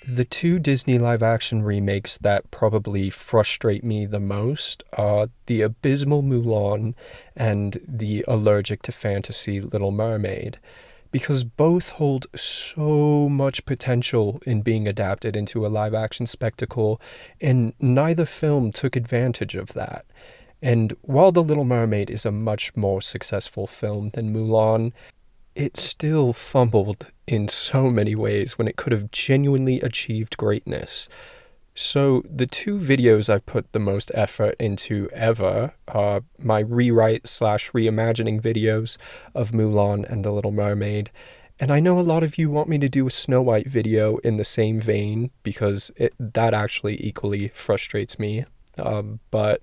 The two Disney live-action remakes that probably frustrate me the most are the abysmal Mulan and the allergic to fantasy Little Mermaid, because both hold so much potential in being adapted into a live-action spectacle, and neither film took advantage of that. And while The Little Mermaid is a much more successful film than Mulan, it still fumbled in so many ways when it could have genuinely achieved greatness. So, the two videos I've put the most effort into ever are my rewrite slash reimagining videos of Mulan and The Little Mermaid. And I know a lot of you want me to do a Snow White video in the same vein because that actually equally frustrates me. But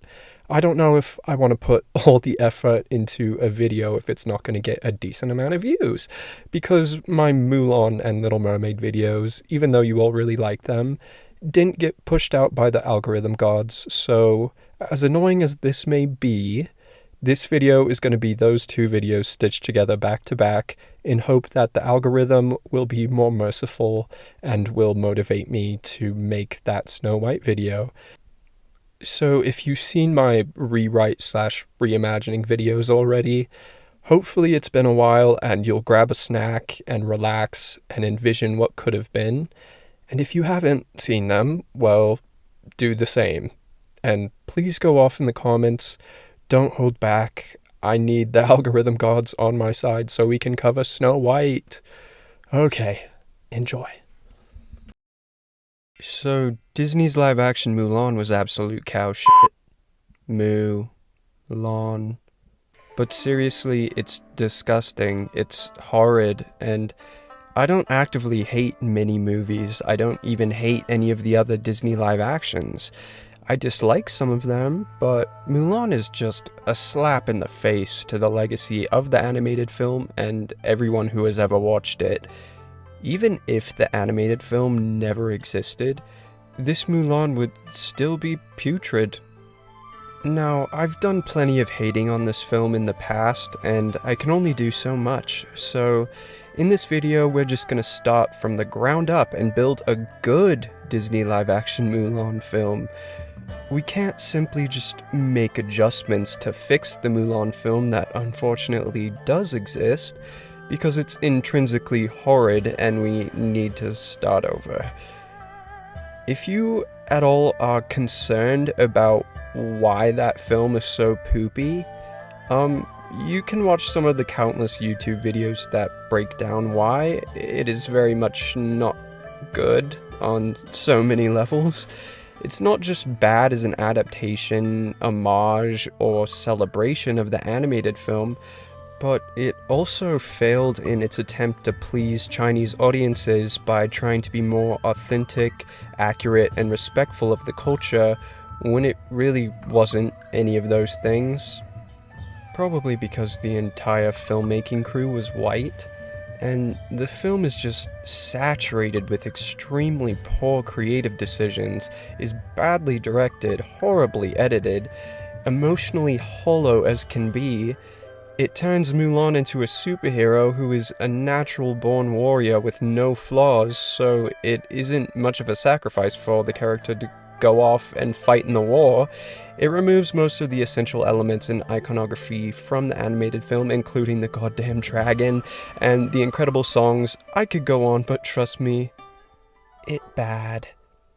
I don't know if I want to put all the effort into a video if it's not going to get a decent amount of views. Because my Mulan and Little Mermaid videos, even though you all really like them, didn't get pushed out by the algorithm gods. So, as annoying as this may be, this video is going to be those two videos stitched together back to back in hope that the algorithm will be more merciful and will motivate me to make that Snow White video. So if you've seen my rewrite slash reimagining videos already, hopefully it's been a while and you'll grab a snack and relax and envision what could have been. And if you haven't seen them, well, do the same. And please go off in the comments. Don't hold back. I need the algorithm gods on my side so we can cover Snow White. Okay, enjoy. So, Disney's live-action Mulan was absolute cow shit. Mulan. But seriously, it's disgusting, it's horrid, and I don't actively hate mini movies. I don't even hate any of the other Disney live-actions. I dislike some of them, but Mulan is just a slap in the face to the legacy of the animated film and everyone who has ever watched it. Even if the animated film never existed, this Mulan would still be putrid. Now, I've done plenty of hating on this film in the past, and I can only do so much, so in this video we're just gonna start from the ground up and build a good Disney live-action Mulan film. We can't simply just make adjustments to fix the Mulan film that unfortunately does exist, because it's intrinsically horrid and we need to start over. If you at all are concerned about why that film is so poopy, you can watch some of the countless YouTube videos that break down why it is very much not good on so many levels. It's not just bad as an adaptation, homage, or celebration of the animated film, but it also failed in its attempt to please Chinese audiences by trying to be more authentic, accurate, and respectful of the culture when it really wasn't any of those things. Probably because the entire filmmaking crew was white, and the film is just saturated with extremely poor creative decisions, is badly directed, horribly edited, emotionally hollow as can be. It turns Mulan into a superhero who is a natural-born warrior with no flaws, so it isn't much of a sacrifice for the character to go off and fight in the war. It removes most of the essential elements and iconography from the animated film, including the goddamn dragon and the incredible songs. I could go on, but trust me, it bad.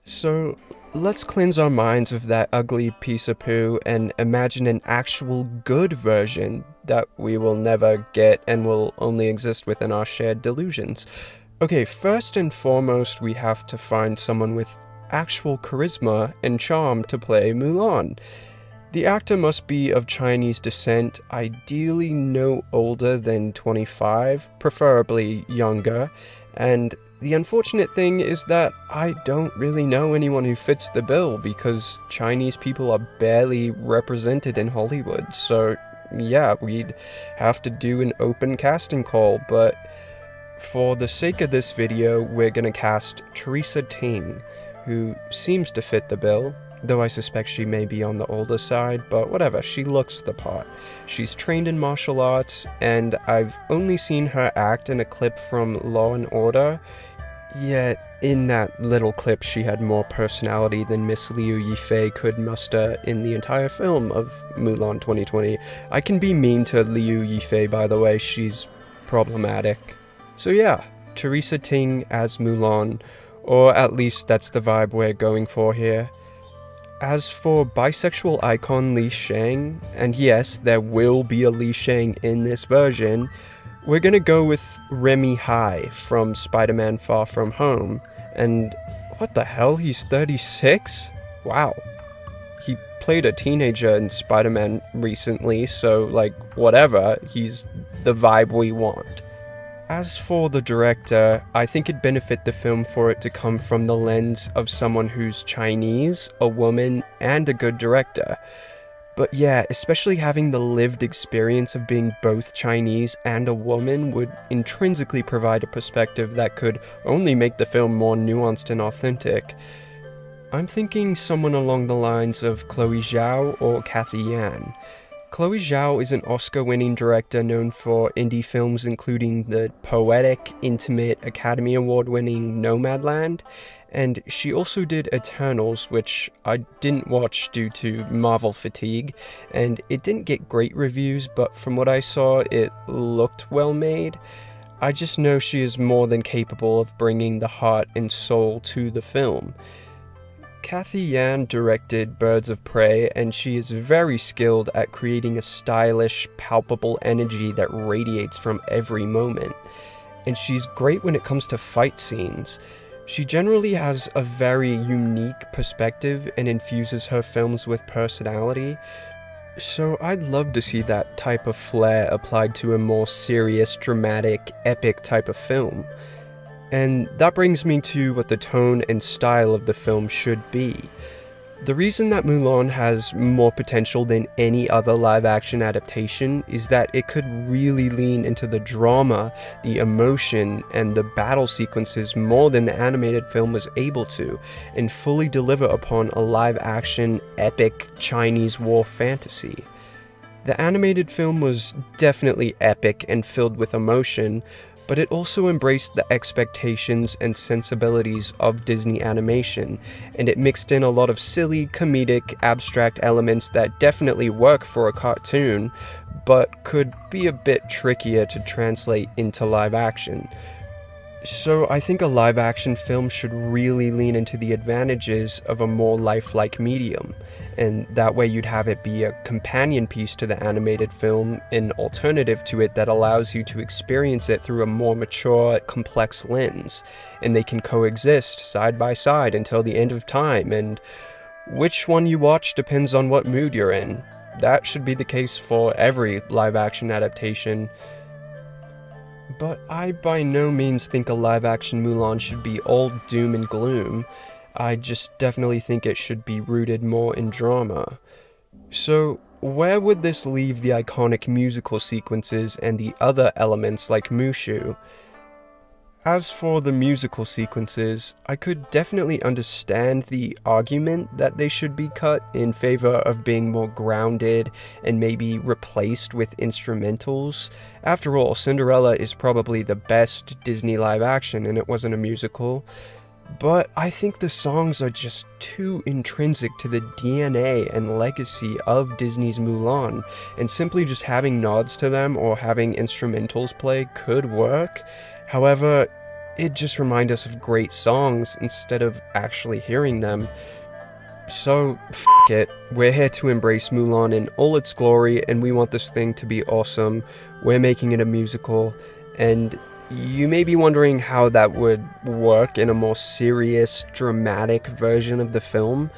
So, let's cleanse our minds of that ugly piece of poo and imagine an actual good version that we will never get and will only exist within our shared delusions. Okay, first and foremost, we have to find someone with actual charisma and charm to play Mulan. The actor must be of Chinese descent, ideally no older than 25, preferably younger, and the unfortunate thing is that I don't really know anyone who fits the bill because Chinese people are barely represented in Hollywood, so yeah, we'd have to do an open casting call, but for the sake of this video, we're gonna cast Teresa Ting, who seems to fit the bill, though I suspect she may be on the older side, but whatever, she looks the part. She's trained in martial arts, and I've only seen her act in a clip from Law & Order. Yet, in that little clip, she had more personality than Miss Liu Yifei could muster in the entire film of Mulan 2020. I can be mean to Liu Yifei, by the way, she's problematic. So yeah, Teresa Ting as Mulan, or at least that's the vibe we're going for here. As for bisexual icon Li Shang, and yes, there will be a Li Shang in this version, we're gonna go with Remy Hai from Spider-Man Far From Home. And what the hell, he's 36? Wow. He played a teenager in Spider-Man recently, so like, whatever, he's the vibe we want. As for the director, I think it'd benefit the film for it to come from the lens of someone who's Chinese, a woman, and a good director. But yeah, especially having the lived experience of being both Chinese and a woman would intrinsically provide a perspective that could only make the film more nuanced and authentic. I'm thinking someone along the lines of Chloe Zhao or Cathy Yan. Chloe Zhao is an Oscar-winning director known for indie films including the poetic, intimate, Academy Award-winning Nomadland, and she also did Eternals, which I didn't watch due to Marvel fatigue, and it didn't get great reviews, but from what I saw, it looked well made. I just know she is more than capable of bringing the heart and soul to the film. Cathy Yan directed Birds of Prey, and she is very skilled at creating a stylish, palpable energy that radiates from every moment. And she's great when it comes to fight scenes. She generally has a very unique perspective and infuses her films with personality, so I'd love to see that type of flair applied to a more serious, dramatic, epic type of film. And that brings me to what the tone and style of the film should be. The reason that Mulan has more potential than any other live-action adaptation is that it could really lean into the drama, the emotion, and the battle sequences more than the animated film was able to, and fully deliver upon a live-action, epic Chinese war fantasy. The animated film was definitely epic and filled with emotion, but it also embraced the expectations and sensibilities of Disney animation, and it mixed in a lot of silly, comedic, abstract elements that definitely work for a cartoon, but could be a bit trickier to translate into live action. So I think a live action film should really lean into the advantages of a more lifelike medium, and that way you'd have it be a companion piece to the animated film, an alternative to it that allows you to experience it through a more mature, complex lens, and they can coexist side by side until the end of time, and which one you watch depends on what mood you're in. That should be the case for every live action adaptation. But I by no means think a live-action Mulan should be all doom and gloom. I just definitely think it should be rooted more in drama. So, where would this leave the iconic musical sequences and the other elements like Mushu? As for the musical sequences, I could definitely understand the argument that they should be cut in favor of being more grounded and maybe replaced with instrumentals. After all, Cinderella is probably the best Disney live action and it wasn't a musical. But I think the songs are just too intrinsic to the DNA and legacy of Disney's Mulan, and simply just having nods to them or having instrumentals play could work. However, it just reminds us of great songs instead of actually hearing them. So, f*** it. We're here to embrace Mulan in all its glory, and we want this thing to be awesome. We're making it a musical, and you may be wondering how that would work in a more serious, dramatic version of the film,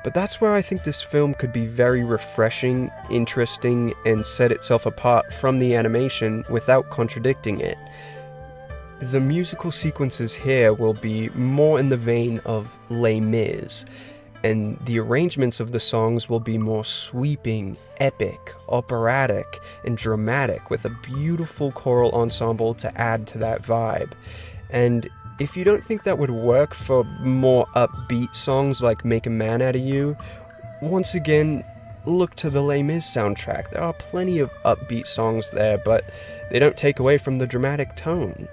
but that's where I think this film could be very refreshing, interesting, and set itself apart from the animation without contradicting it. The musical sequences here will be more in the vein of Les Mis, and the arrangements of the songs will be more sweeping, epic, operatic, and dramatic, with a beautiful choral ensemble to add to that vibe. And if you don't think that would work for more upbeat songs like Make a Man Out of You, once again, look to the Les Mis soundtrack. There are plenty of upbeat songs there, but they don't take away from the dramatic tone.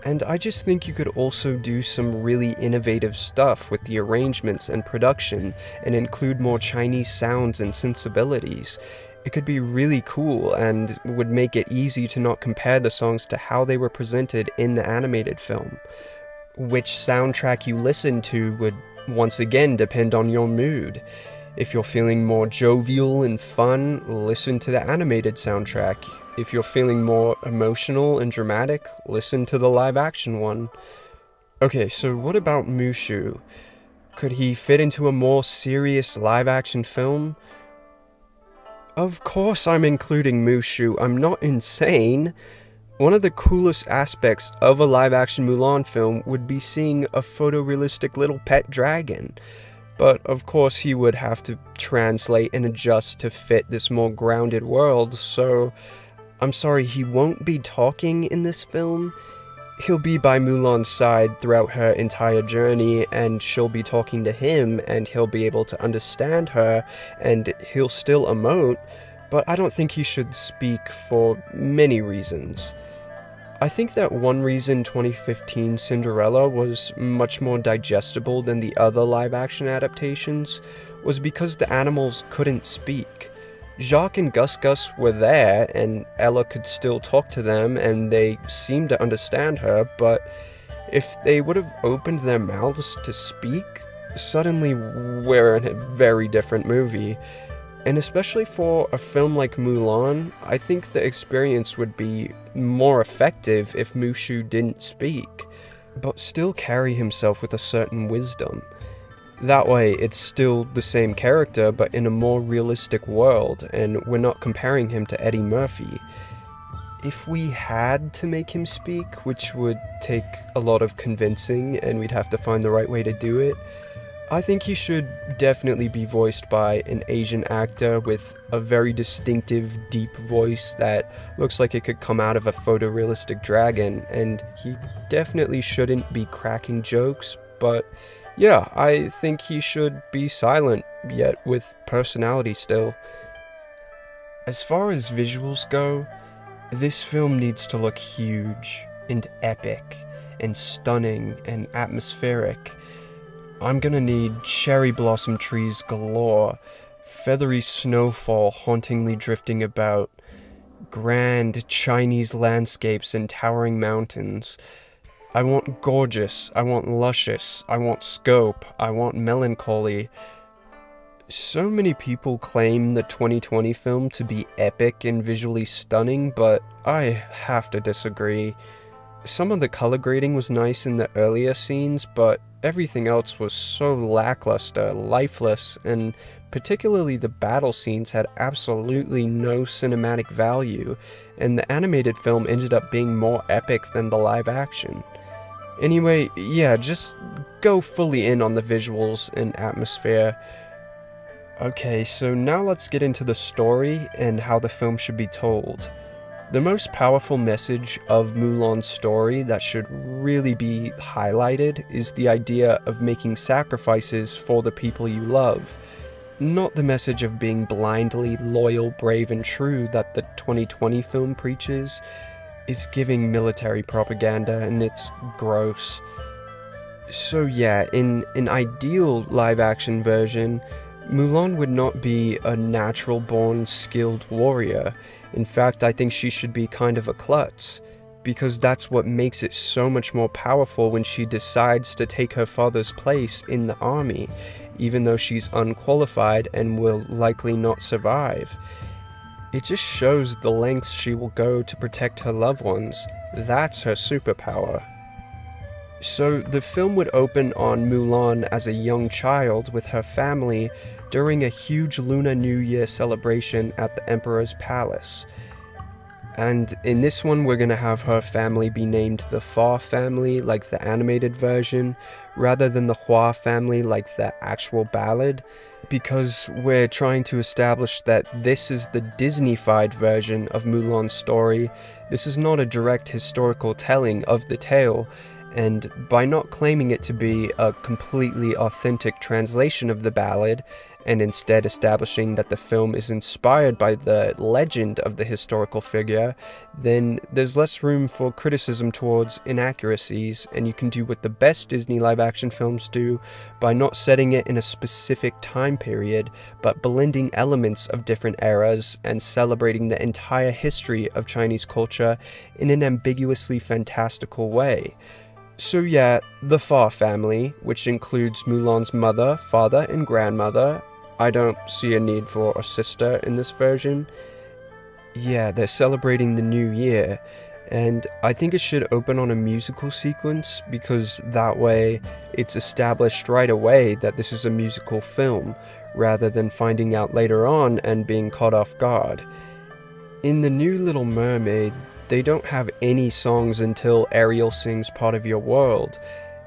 And I just think you could also do some really innovative stuff with the arrangements and production and include more Chinese sounds and sensibilities. It could be really cool and would make it easy to not compare the songs to how they were presented in the animated film. Which soundtrack you listen to would once again depend on your mood. If you're feeling more jovial and fun, listen to the animated soundtrack. If you're feeling more emotional and dramatic, listen to the live action one. Okay, so what about Mushu? Could he fit into a more serious live action film? Of course I'm including Mushu, I'm not insane. One of the coolest aspects of a live action Mulan film would be seeing a photorealistic little pet dragon. But of course he would have to translate and adjust to fit this more grounded world, so I'm sorry, he won't be talking in this film. He'll be by Mulan's side throughout her entire journey, and she'll be talking to him, and he'll be able to understand her, and he'll still emote, but I don't think he should speak for many reasons. I think that one reason 2015 Cinderella was much more digestible than the other live-action adaptations was because the animals couldn't speak. Jacques and Gus Gus were there, and Ella could still talk to them, and they seemed to understand her, but if they would have opened their mouths to speak, suddenly we're in a very different movie. And especially for a film like Mulan, I think the experience would be more effective if Mushu didn't speak, but still carry himself with a certain wisdom. That way, it's still the same character, but in a more realistic world, and we're not comparing him to Eddie Murphy. If we had to make him speak, which would take a lot of convincing, and we'd have to find the right way to do it, I think he should definitely be voiced by an Asian actor with a very distinctive, deep voice that looks like it could come out of a photorealistic dragon, and he definitely shouldn't be cracking jokes, but yeah, I think he should be silent, yet with personality still. As far as visuals go, this film needs to look huge, and epic, and stunning, and atmospheric. I'm gonna need cherry blossom trees galore, feathery snowfall hauntingly drifting about, grand Chinese landscapes and towering mountains. I want gorgeous, I want luscious, I want scope, I want melancholy. So many people claim the 2020 film to be epic and visually stunning, but I have to disagree. Some of the color grading was nice in the earlier scenes, but everything else was so lackluster, lifeless, and particularly the battle scenes had absolutely no cinematic value, and the animated film ended up being more epic than the live action. Anyway, yeah, just go fully in on the visuals and atmosphere. Okay, so now let's get into the story and how the film should be told. The most powerful message of Mulan's story that should really be highlighted is the idea of making sacrifices for the people you love. Not the message of being blindly loyal, brave, and true that the 2020 film preaches. It's giving military propaganda, and it's gross. So yeah, in an ideal live-action version, Mulan would not be a natural-born, skilled warrior. In fact, I think she should be kind of a klutz, because that's what makes it so much more powerful when she decides to take her father's place in the army, even though she's unqualified and will likely not survive. It just shows the lengths she will go to protect her loved ones. That's her superpower. So the film would open on Mulan as a young child with her family during a huge Lunar New Year celebration at the Emperor's Palace. And in this one, we're gonna have her family be named the Fa family, like the animated version, rather than the Hua family, like the actual ballad, because we're trying to establish that this is the Disney-fied version of Mulan's story. This is not a direct historical telling of the tale, and by not claiming it to be a completely authentic translation of the ballad, and instead establishing that the film is inspired by the legend of the historical figure, then there's less room for criticism towards inaccuracies, and you can do what the best Disney live-action films do by not setting it in a specific time period, but blending elements of different eras and celebrating the entire history of Chinese culture in an ambiguously fantastical way. So yeah, the Fa family, which includes Mulan's mother, father, and grandmother. I don't see a need for a sister in this version. Yeah, they're celebrating the new year, and I think it should open on a musical sequence, because that way it's established right away that this is a musical film, rather than finding out later on and being caught off guard. In the new Little Mermaid, they don't have any songs until Ariel sings Part of Your World,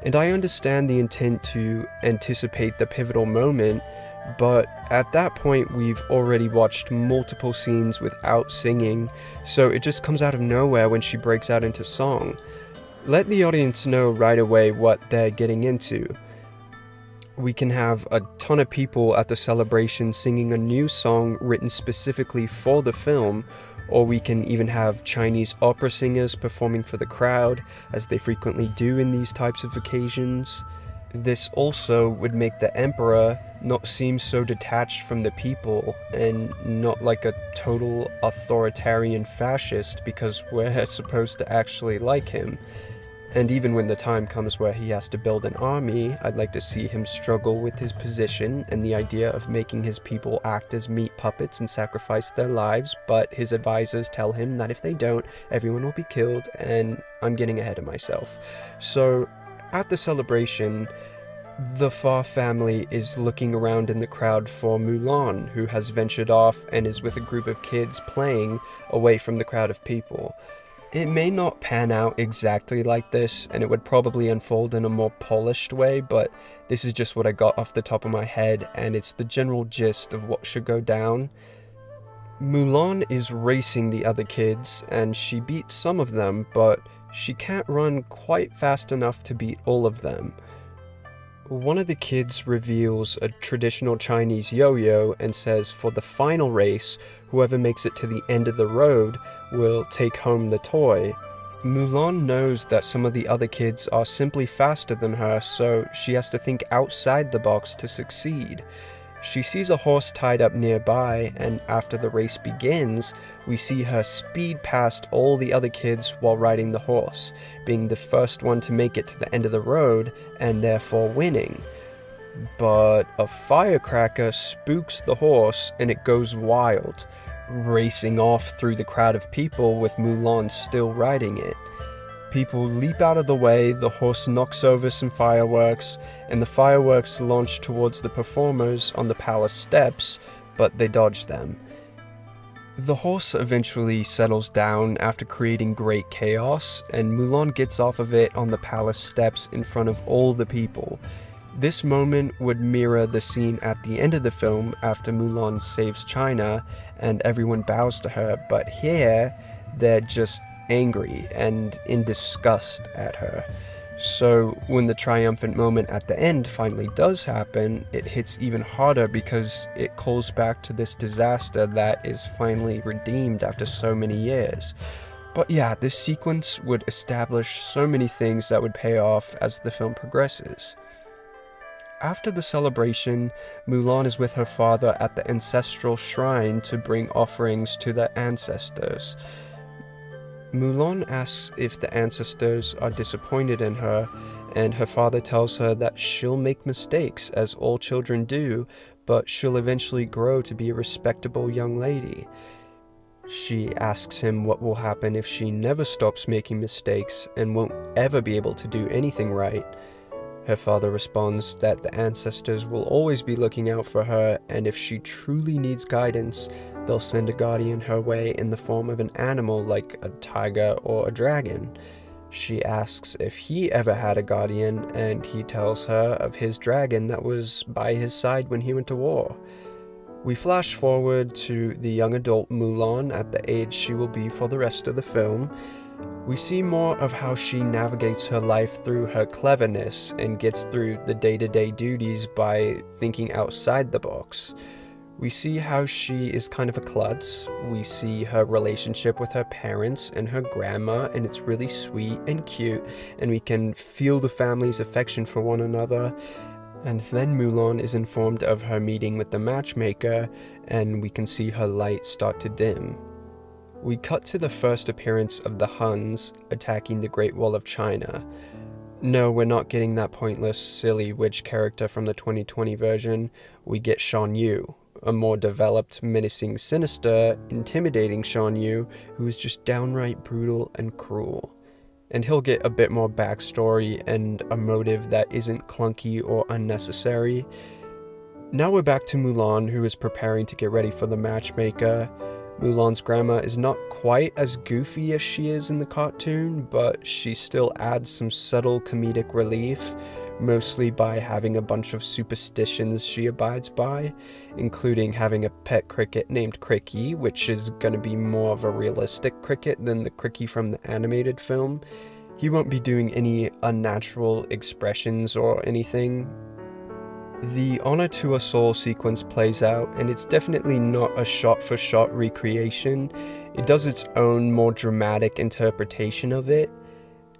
and I understand the intent to anticipate the pivotal moment, but at that point we've already watched multiple scenes without singing, so it just comes out of nowhere when she breaks out into song. Let the audience know right away what they're getting into. We can have a ton of people at the celebration singing a new song written specifically for the film, or we can even have Chinese opera singers performing for the crowd, as they frequently do in these types of occasions. This also would make the Emperor not seem so detached from the people, and not like a total authoritarian fascist, because we're supposed to actually like him. And even when the time comes where he has to build an army, I'd like to see him struggle with his position and the idea of making his people act as meat puppets and sacrifice their lives, but his advisors tell him that if they don't, everyone will be killed, and I'm getting ahead of myself. So, at the celebration, the Fa family is looking around in the crowd for Mulan, who has ventured off and is with a group of kids playing away from the crowd of people. It may not pan out exactly like this, and it would probably unfold in a more polished way, but this is just what I got off the top of my head, and it's the general gist of what should go down. Mulan is racing the other kids, and she beats some of them, but she can't run quite fast enough to beat all of them. One of the kids reveals a traditional Chinese yo-yo and says for the final race, whoever makes it to the end of the road will take home the toy. Mulan knows that some of the other kids are simply faster than her, so she has to think outside the box to succeed. She sees a horse tied up nearby, and after the race begins, we see her speed past all the other kids while riding the horse, being the first one to make it to the end of the road, and therefore winning. But a firecracker spooks the horse, and it goes wild, racing off through the crowd of people with Mulan still riding it. People leap out of the way, the horse knocks over some fireworks, and the fireworks launch towards the performers on the palace steps, but they dodge them. The horse eventually settles down after creating great chaos, and Mulan gets off of it on the palace steps in front of all the people. This moment would mirror the scene at the end of the film after Mulan saves China and everyone bows to her, but here they're just angry and in disgust at her. So when the triumphant moment at the end finally does happen, it hits even harder because it calls back to this disaster that is finally redeemed after so many years. But yeah, this sequence would establish so many things that would pay off as the film progresses. After the celebration, Mulan is with her father at the ancestral shrine to bring offerings to the ancestors. Mulan asks if the ancestors are disappointed in her, and her father tells her that she'll make mistakes, as all children do, but she'll eventually grow to be a respectable young lady. She asks him what will happen if she never stops making mistakes and won't ever be able to do anything right. Her father responds that the ancestors will always be looking out for her, and if she truly needs guidance, they'll send a guardian her way in the form of an animal like a tiger or a dragon. She asks if he ever had a guardian, and he tells her of his dragon that was by his side when he went to war. We flash forward to the young adult Mulan at the age she will be for the rest of the film. We see more of how she navigates her life through her cleverness and gets through the day-to-day duties by thinking outside the box. We see how she is kind of a klutz. We see her relationship with her parents and her grandma, and it's really sweet and cute, and we can feel the family's affection for one another. And then Mulan is informed of her meeting with the matchmaker, and we can see her light start to dim. We cut to the first appearance of the Huns attacking the Great Wall of China. No, we're not getting that pointless, silly witch character from the 2020 version. We get Shan Yu, a more developed, menacing, sinister, intimidating Shan Yu, who is just downright brutal and cruel. And he'll get a bit more backstory and a motive that isn't clunky or unnecessary. Now we're back to Mulan, who is preparing to get ready for the matchmaker. Mulan's grandma is not quite as goofy as she is in the cartoon, but she still adds some subtle comedic relief, mostly by having a bunch of superstitions she abides by, including having a pet cricket named Cricky, which is going to be more of a realistic cricket than the Cricky from the animated film. He won't be doing any unnatural expressions or anything. The Honor to a Soul sequence plays out, and it's definitely not a shot-for-shot recreation. It does its own more dramatic interpretation of it.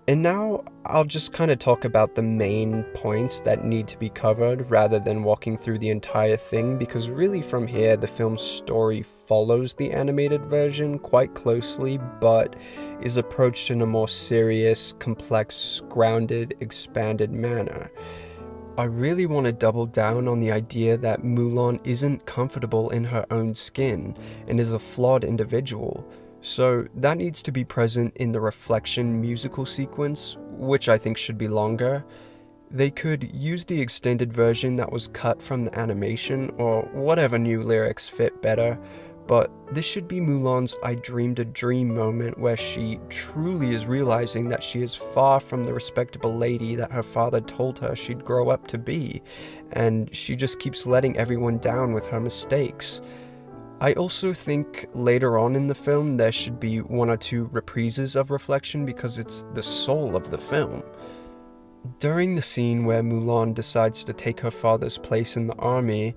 And now I'll just kind of talk about the main points that need to be covered rather than walking through the entire thing, because really from here the film's story follows the animated version quite closely, but is approached in a more serious, complex, grounded, expanded manner. I really want to double down on the idea that Mulan isn't comfortable in her own skin and is a flawed individual. So that needs to be present in the reflection musical sequence, which I think should be longer. They could use the extended version that was cut from the animation or whatever new lyrics fit better, but this should be Mulan's I dreamed a dream moment where she truly is realizing that she is far from the respectable lady that her father told her she'd grow up to be, and she just keeps letting everyone down with her mistakes. I also think later on in the film there should be one or two reprises of reflection because it's the soul of the film. During the scene where Mulan decides to take her father's place in the army,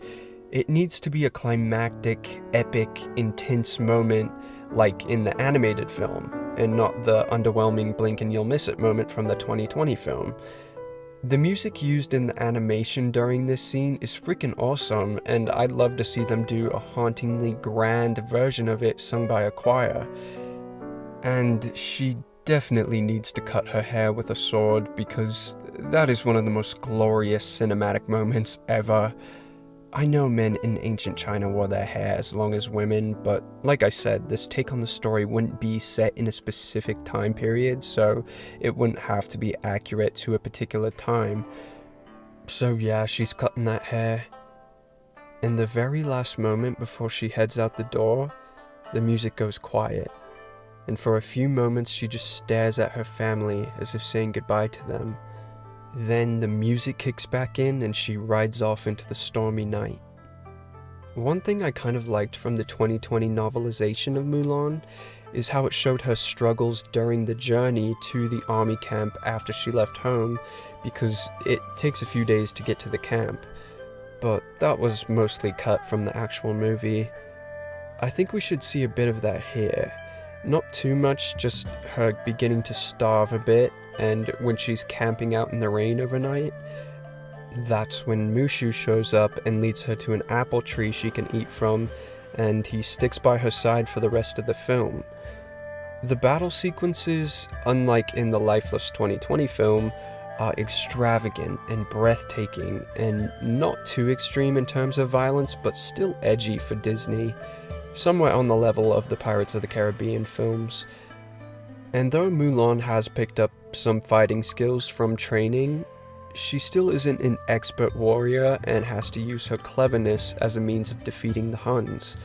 it needs to be a climactic, epic, intense moment like in the animated film, and not the underwhelming blink and you'll miss it moment from the 2020 film. The music used in the animation during this scene is freaking awesome, and I'd love to see them do a hauntingly grand version of it sung by a choir. And she definitely needs to cut her hair with a sword, because that is one of the most glorious cinematic moments ever. I know men in ancient China wore their hair as long as women, but like I said, this take on the story wouldn't be set in a specific time period, so it wouldn't have to be accurate to a particular time. So yeah, she's cutting that hair. In the very last moment before she heads out the door, the music goes quiet, and for a few moments she just stares at her family as if saying goodbye to them. Then the music kicks back in and she rides off into the stormy night. One thing I kind of liked from the 2020 novelization of Mulan is how it showed her struggles during the journey to the army camp after she left home, because it takes a few days to get to the camp. But that was mostly cut from the actual movie. I think we should see a bit of that here. Not too much, just her beginning to starve a bit, and when she's camping out in the rain overnight. That's when Mushu shows up and leads her to an apple tree she can eat from, and he sticks by her side for the rest of the film. The battle sequences, unlike in the lifeless 2020 film, are extravagant and breathtaking, and not too extreme in terms of violence, but still edgy for Disney, somewhere on the level of the Pirates of the Caribbean films. And though Mulan has picked up some fighting skills from training, she still isn't an expert warrior and has to use her cleverness as a means of defeating the Huns.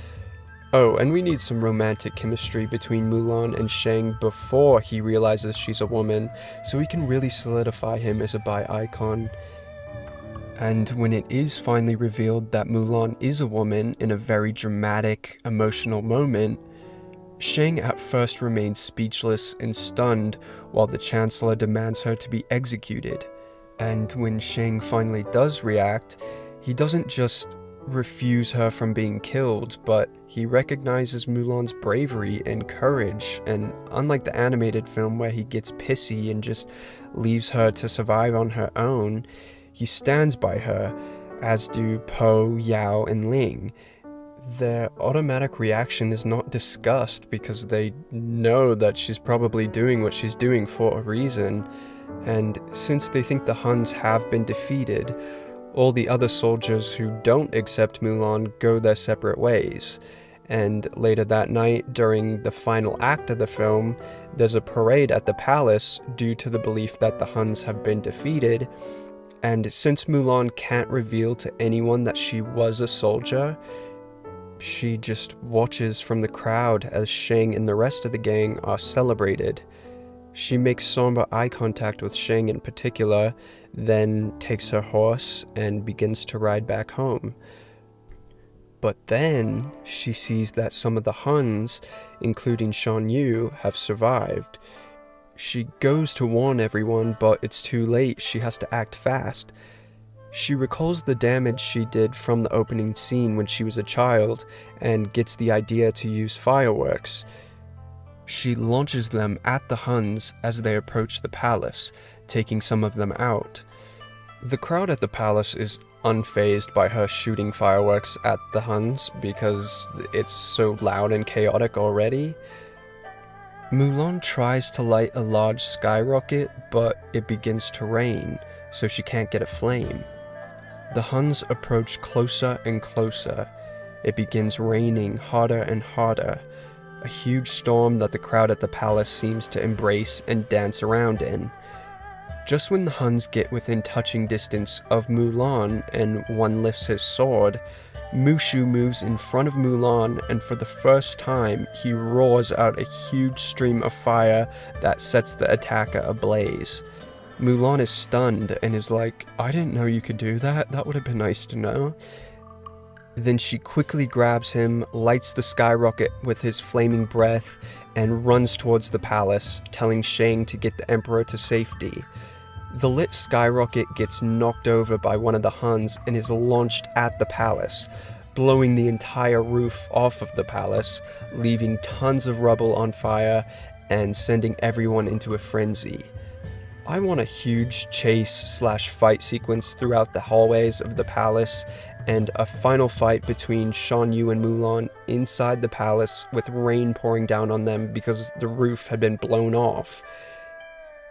Oh, and we need some romantic chemistry between Mulan and Shang before he realizes she's a woman, so we can really solidify him as a bi icon. And when it is finally revealed that Mulan is a woman in a very dramatic, emotional moment, Shang at first remains speechless and stunned while the Chancellor demands her to be executed. And when Shang finally does react, he doesn't just refuse her from being killed, but he recognizes Mulan's bravery and courage, and unlike the animated film where he gets pissy and just leaves her to survive on her own, he stands by her, as do Po, Yao, and Ling. Their automatic reaction is not disgust because they know that she's probably doing what she's doing for a reason, and since they think the Huns have been defeated, all the other soldiers who don't accept Mulan go their separate ways. And later that night, during the final act of the film, there's a parade at the palace due to the belief that the Huns have been defeated, and since Mulan can't reveal to anyone that she was a soldier, she just watches from the crowd as Shang and the rest of the gang are celebrated. She makes somber eye contact with Shang in particular, then takes her horse and begins to ride back home. But then she sees that some of the Huns, including Shan Yu, have survived. She goes to warn everyone, but it's too late. She has to act fast. She recalls the damage she did from the opening scene when she was a child and gets the idea to use fireworks. She launches them at the Huns as they approach the palace, taking some of them out. The crowd at the palace is unfazed by her shooting fireworks at the Huns because it's so loud and chaotic already. Mulan tries to light a large skyrocket, but it begins to rain, so she can't get a flame. The Huns approach closer and closer. It begins raining harder and harder, a huge storm that the crowd at the palace seems to embrace and dance around in. Just when the Huns get within touching distance of Mulan and one lifts his sword, Mushu moves in front of Mulan, and for the first time he roars out a huge stream of fire that sets the attacker ablaze. Mulan is stunned and is like, "I didn't know you could do that, that would have been nice to know." Then she quickly grabs him, lights the skyrocket with his flaming breath, and runs towards the palace, telling Shang to get the Emperor to safety. The lit skyrocket gets knocked over by one of the Huns and is launched at the palace, blowing the entire roof off of the palace, leaving tons of rubble on fire and sending everyone into a frenzy. I want a huge chase/fight sequence throughout the hallways of the palace, and a final fight between Shan Yu and Mulan inside the palace with rain pouring down on them because the roof had been blown off.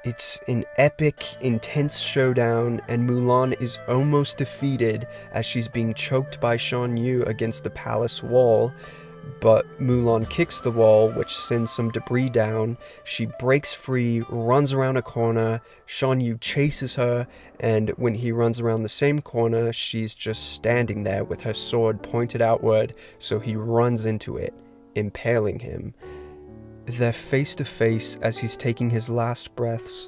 It's an epic, intense showdown, and Mulan is almost defeated as she's being choked by Shan Yu against the palace wall. But Mulan kicks the wall, which sends some debris down. She breaks free, runs around a corner. Shan Yu chases her, and when he runs around the same corner, she's just standing there with her sword pointed outward, so he runs into it, impaling him. They're face to face as he's taking his last breaths,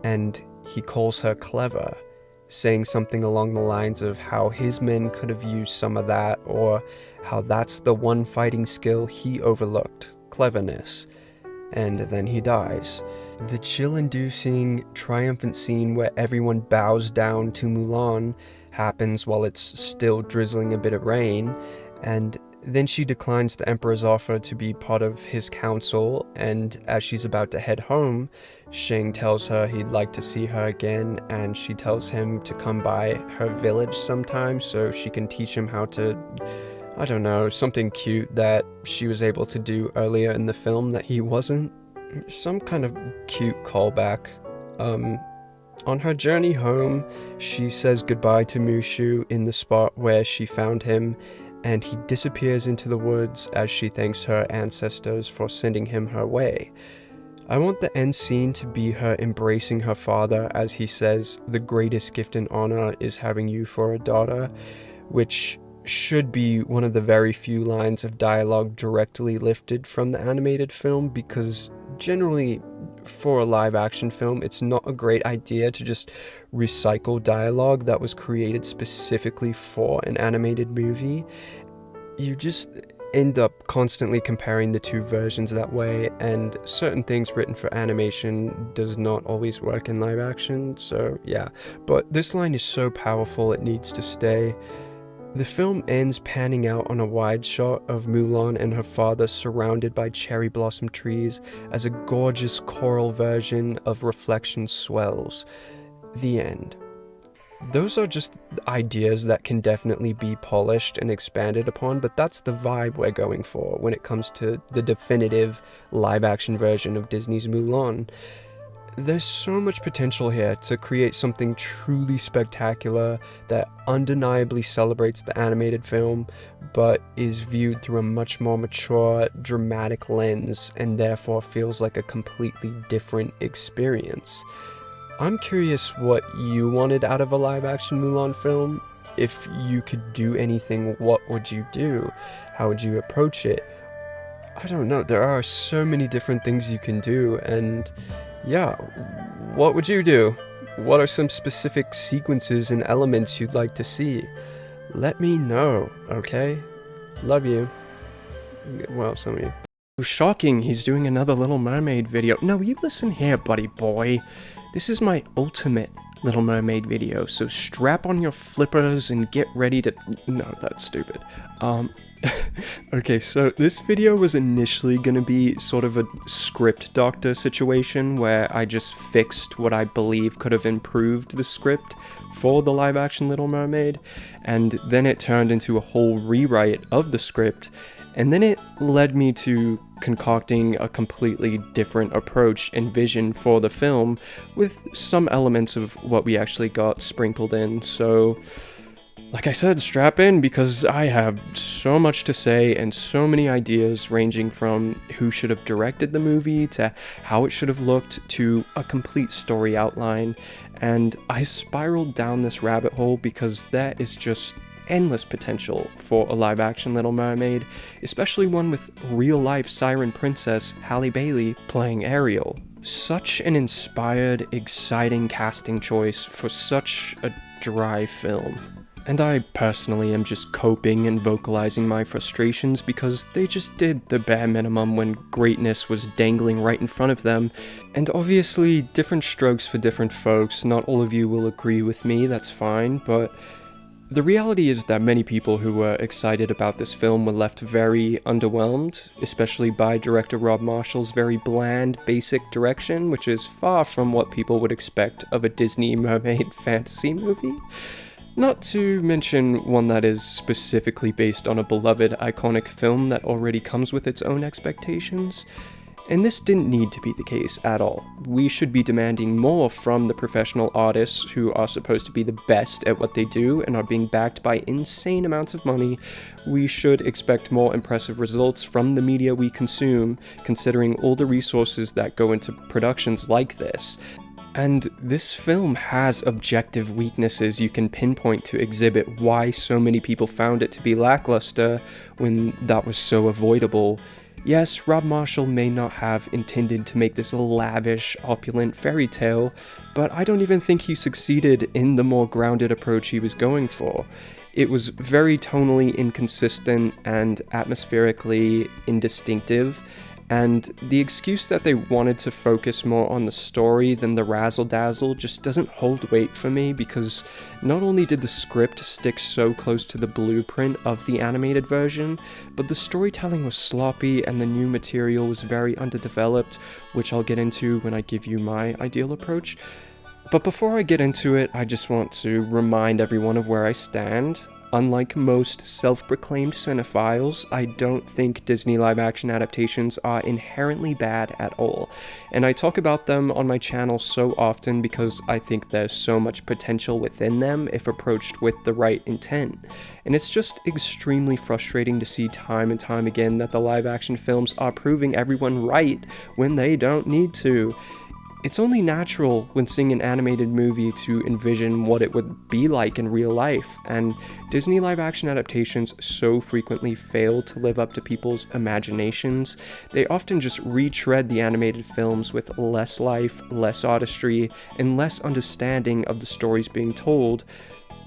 and he calls her clever, saying something along the lines of how his men could have used some of that, or how that's the one fighting skill he overlooked, cleverness. And then he dies. The chill-inducing, triumphant scene where everyone bows down to Mulan happens while it's still drizzling a bit of rain, and then she declines the Emperor's offer to be part of his council, and as she's about to head home, Shang tells her he'd like to see her again, and she tells him to come by her village sometime so she can teach him how to, I don't know, something cute that she was able to do earlier in the film that he wasn't. Some kind of cute callback. On her journey home, she says goodbye to Mushu in the spot where she found him, and he disappears into the woods as she thanks her ancestors for sending him her way. I want the end scene to be her embracing her father as he says, "The greatest gift and honor is having you for a daughter," which should be one of the very few lines of dialogue directly lifted from the animated film, because generally for a live action film it's not a great idea to just recycle dialogue that was created specifically for an animated movie. end up constantly comparing the two versions that way, and certain things written for animation does not always work in live action, so yeah. But this line is so powerful it needs to stay. The film ends panning out on a wide shot of Mulan and her father surrounded by cherry blossom trees as a gorgeous choral version of Reflection swells. The end. Those are just ideas that can definitely be polished and expanded upon, but that's the vibe we're going for when it comes to the definitive live-action version of Disney's Mulan. There's so much potential here to create something truly spectacular that undeniably celebrates the animated film, but is viewed through a much more mature, dramatic lens, and therefore feels like a completely different experience. I'm curious what you wanted out of a live-action Mulan film. If you could do anything, what would you do? How would you approach it? I don't know, there are so many different things you can do, and yeah, what would you do? What are some specific sequences and elements you'd like to see? Let me know, okay? Love you. Well, some of you. Shocking, he's doing another Little Mermaid video. No, you listen here, buddy boy. This is my ultimate Little Mermaid video, so strap on your flippers and get ready to... No, that's stupid. Okay, so this video was initially gonna be sort of a script doctor situation where I just fixed what I believe could have improved the script for the live-action Little Mermaid, and then it turned into a whole rewrite of the script, and then it led me to concocting a completely different approach and vision for the film with some elements of what we actually got sprinkled in. So, like I said, strap in because I have so much to say and so many ideas ranging from who should have directed the movie to how it should have looked to a complete story outline. And I spiraled down this rabbit hole because there is just endless potential for a live-action Little Mermaid, especially one with real-life Siren Princess Halle Bailey playing Ariel. Such an inspired, exciting casting choice for such a dry film. And I personally am just coping and vocalizing my frustrations because they just did the bare minimum when greatness was dangling right in front of them. And obviously, different strokes for different folks. Not all of you will agree with me, that's fine, but the reality is that many people who were excited about this film were left very underwhelmed, especially by director Rob Marshall's very bland, basic direction, which is far from what people would expect of a Disney mermaid fantasy movie. Not to mention one that is specifically based on a beloved, iconic film that already comes with its own expectations. And this didn't need to be the case at all. We should be demanding more from the professional artists who are supposed to be the best at what they do and are being backed by insane amounts of money. We should expect more impressive results from the media we consume, considering all the resources that go into productions like this. And this film has objective weaknesses you can pinpoint to exhibit why so many people found it to be lackluster when that was so avoidable. Yes, Rob Marshall may not have intended to make this a lavish, opulent fairy tale, but I don't even think he succeeded in the more grounded approach he was going for. It was very tonally inconsistent and atmospherically indistinctive, and the excuse that they wanted to focus more on the story than the razzle-dazzle just doesn't hold weight for me, because not only did the script stick so close to the blueprint of the animated version, but the storytelling was sloppy and the new material was very underdeveloped, which I'll get into when I give you my ideal approach. But before I get into it, I just want to remind everyone of where I stand. Unlike most self-proclaimed cinephiles, I don't think Disney live-action adaptations are inherently bad at all, and I talk about them on my channel so often because I think there's so much potential within them if approached with the right intent. And it's just extremely frustrating to see time and time again that the live-action films are proving everyone right when they don't need to. It's only natural when seeing an animated movie to envision what it would be like in real life, and Disney live-action adaptations so frequently fail to live up to people's imaginations. They often just retread the animated films with less life, less artistry, and less understanding of the stories being told.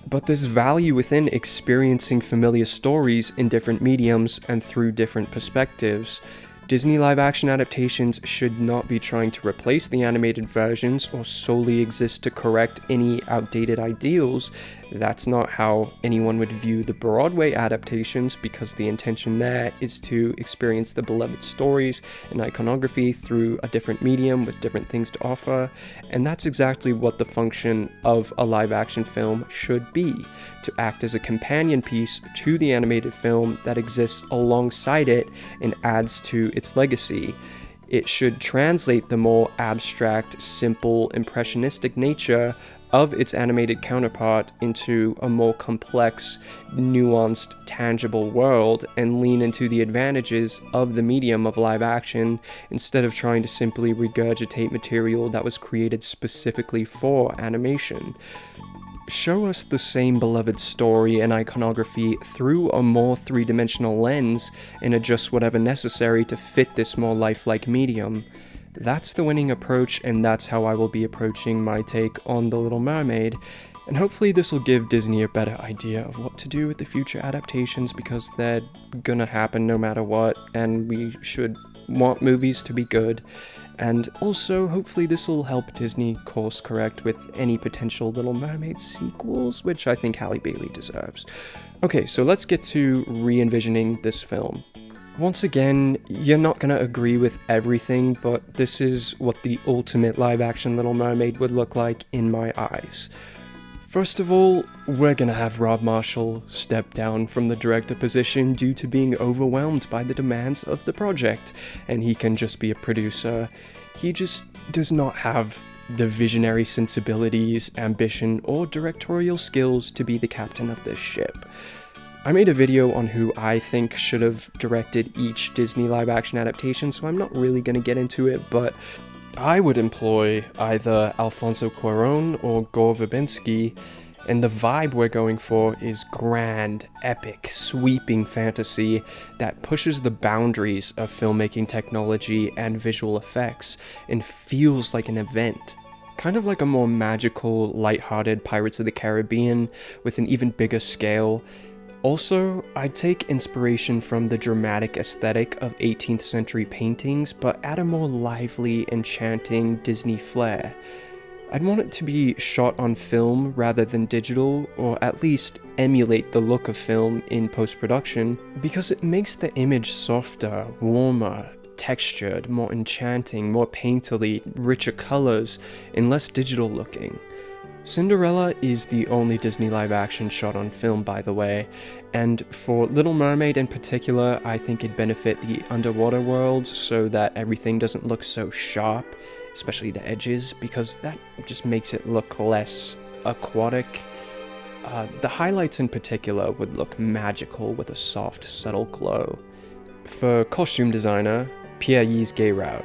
But there's value within experiencing familiar stories in different mediums and through different perspectives. Disney live-action adaptations should not be trying to replace the animated versions or solely exist to correct any outdated ideals. That's not how anyone would view the Broadway adaptations, because the intention there is to experience the beloved stories and iconography through a different medium with different things to offer, and that's exactly what the function of a live-action film should be, to act as a companion piece to the animated film that exists alongside it and adds to its legacy. It should translate the more abstract, simple, impressionistic nature of its animated counterpart into a more complex, nuanced, tangible world, and lean into the advantages of the medium of live action instead of trying to simply regurgitate material that was created specifically for animation. Show us the same beloved story and iconography through a more three-dimensional lens and adjust whatever necessary to fit this more lifelike medium. That's the winning approach, and that's how I will be approaching my take on The Little Mermaid, and hopefully this will give Disney a better idea of what to do with the future adaptations, because they're gonna happen no matter what, and we should want movies to be good. And also, hopefully this will help Disney course correct with any potential Little Mermaid sequels, which I think Halle Bailey deserves. Okay, so let's get to re-envisioning this film. Once again, you're not gonna agree with everything, but this is what the ultimate live-action Little Mermaid would look like in my eyes. First of all, we're gonna have Rob Marshall step down from the director position due to being overwhelmed by the demands of the project, and he can just be a producer. He just does not have the visionary sensibilities, ambition, or directorial skills to be the captain of this ship. I made a video on who I think should have directed each Disney live-action adaptation, so I'm not really going to get into it, but I would employ either Alfonso Cuarón or Gore Verbinski, and the vibe we're going for is grand, epic, sweeping fantasy that pushes the boundaries of filmmaking technology and visual effects and feels like an event. Kind of like a more magical, lighthearted Pirates of the Caribbean with an even bigger scale. Also, I'd take inspiration from the dramatic aesthetic of 18th century paintings, but add a more lively, enchanting Disney flair. I'd want it to be shot on film rather than digital, or at least emulate the look of film in post-production, because it makes the image softer, warmer, textured, more enchanting, more painterly, richer colors, and less digital looking. Cinderella is the only Disney live-action shot on film, by the way, and for Little Mermaid in particular, I think it'd benefit the underwater world so that everything doesn't look so sharp, especially the edges, because that just makes it look less aquatic. The highlights in particular would look magical with a soft, subtle glow. For costume designer, Pierre-Yves Guéraud.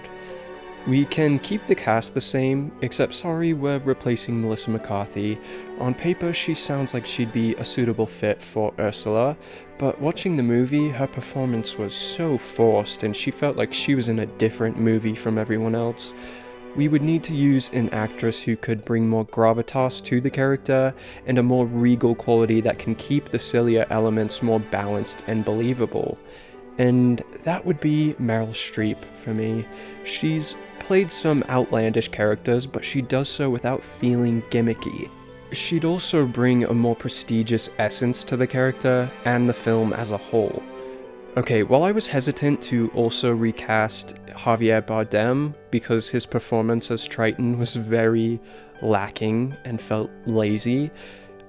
We can keep the cast the same, except sorry, we're replacing Melissa McCarthy. On paper, she sounds like she'd be a suitable fit for Ursula, but watching the movie, her performance was so forced and she felt like she was in a different movie from everyone else. We would need to use an actress who could bring more gravitas to the character and a more regal quality that can keep the sillier elements more balanced and believable. And that would be Meryl Streep for me. She's played some outlandish characters, but she does so without feeling gimmicky. She'd also bring a more prestigious essence to the character and the film as a whole. Okay, while I was hesitant to also recast Javier Bardem because his performance as Triton was very lacking and felt lazy,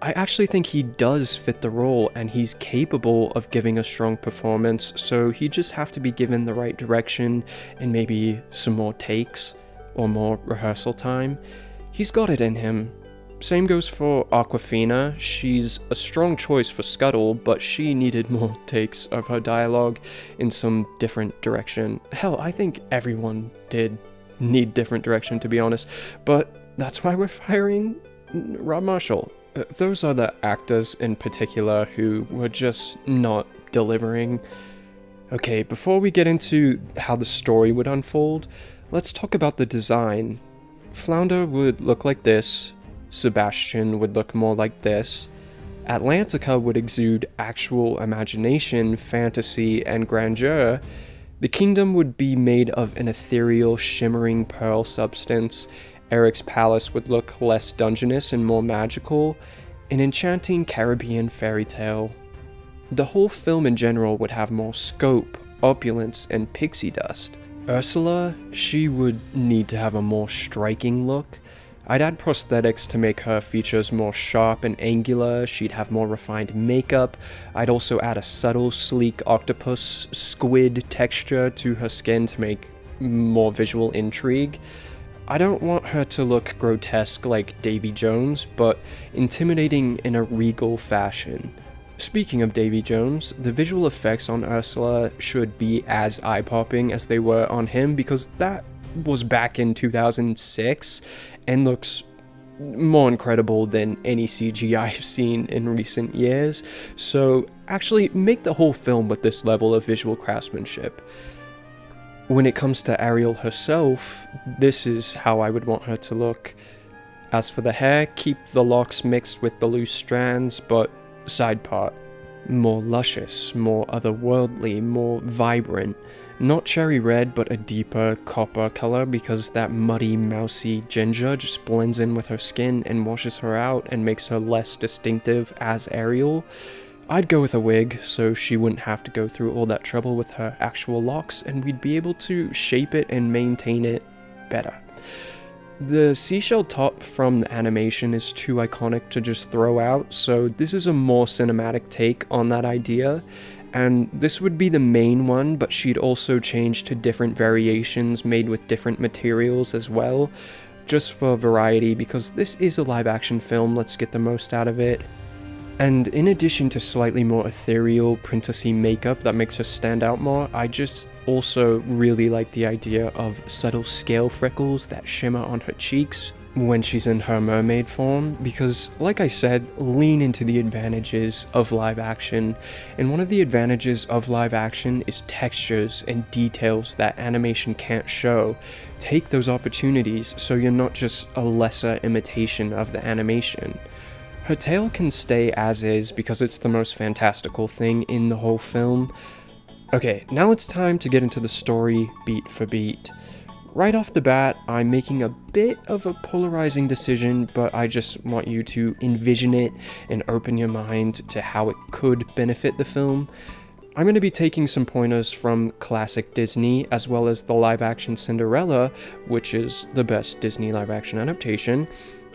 I actually think he does fit the role and he's capable of giving a strong performance, so he'd just have to be given the right direction and maybe some more takes or more rehearsal time. He's got it in him. Same goes for Awkwafina. She's a strong choice for Scuttle, but she needed more takes of her dialogue in some different direction. Hell, I think everyone did need different direction, to be honest, but that's why we're firing Rob Marshall. Those are the actors in particular who were just not delivering. Okay, before we get into how the story would unfold, let's talk about the design. Flounder would look like this, Sebastian would look more like this, Atlantica would exude actual imagination, fantasy, and grandeur. The kingdom would be made of an ethereal, shimmering pearl substance. Eric's palace would look less dungeonous and more magical, an enchanting Caribbean fairy tale. The whole film in general would have more scope, opulence, and pixie dust. Ursula, she would need to have a more striking look. I'd add prosthetics to make her features more sharp and angular. She'd have more refined makeup. I'd also add a subtle, sleek octopus squid texture to her skin to make more visual intrigue. I don't want her to look grotesque like Davy Jones, but intimidating in a regal fashion. Speaking of Davy Jones, the visual effects on Ursula should be as eye-popping as they were on him, because that was back in 2006 and looks more incredible than any CGI I've seen in recent years. So actually make the whole film with this level of visual craftsmanship. When it comes to Ariel herself, this is how I would want her to look. As for the hair, keep the locks mixed with the loose strands, but side part. More luscious, more otherworldly, more vibrant. Not cherry red, but a deeper copper color, because that muddy, mousy ginger just blends in with her skin and washes her out and makes her less distinctive as Ariel. I'd go with a wig, so she wouldn't have to go through all that trouble with her actual locks, and we'd be able to shape it and maintain it better. The seashell top from the animation is too iconic to just throw out, so this is a more cinematic take on that idea, and this would be the main one, but she'd also change to different variations made with different materials as well, just for variety, because this is a live action film, let's get the most out of it. And in addition to slightly more ethereal, princessy makeup that makes her stand out more, I just also really like the idea of subtle scale freckles that shimmer on her cheeks when she's in her mermaid form, because, like I said, lean into the advantages of live action, and one of the advantages of live action is textures and details that animation can't show. Take those opportunities so you're not just a lesser imitation of the animation. Her tail can stay as is because it's the most fantastical thing in the whole film. Okay, now it's time to get into the story beat for beat. Right off the bat, I'm making a bit of a polarizing decision, but I just want you to envision it and open your mind to how it could benefit the film. I'm going to be taking some pointers from classic Disney, as well as the live-action Cinderella, which is the best Disney live-action adaptation,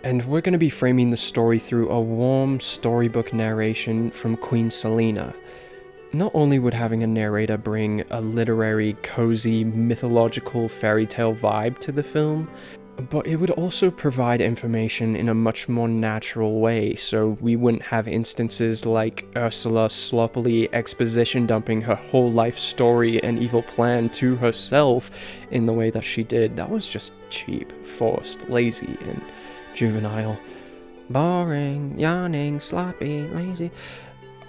and we're going to be framing the story through a warm storybook narration from Queen Selina. Not only would having a narrator bring a literary, cozy, mythological fairy tale vibe to the film, but it would also provide information in a much more natural way, so we wouldn't have instances like Ursula sloppily exposition dumping her whole life story and evil plan to herself in the way that she did. That was just cheap, forced, lazy, and juvenile. Boring, yawning, sloppy, lazy.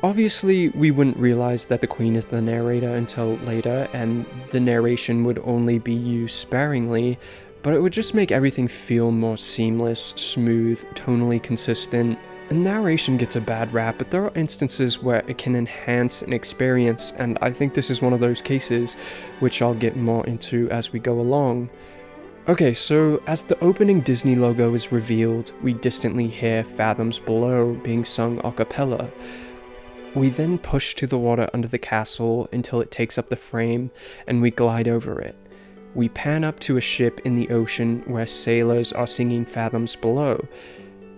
Obviously, we wouldn't realize that the queen is the narrator until later, and the narration would only be used sparingly, but it would just make everything feel more seamless, smooth, tonally consistent. The narration gets a bad rap, but there are instances where it can enhance an experience, and I think this is one of those cases, which I'll get more into as we go along. Okay, so as the opening Disney logo is revealed, we distantly hear Fathoms Below being sung a cappella. We then push to the water under the castle until it takes up the frame, and we glide over it. We pan up to a ship in the ocean where sailors are singing Fathoms Below.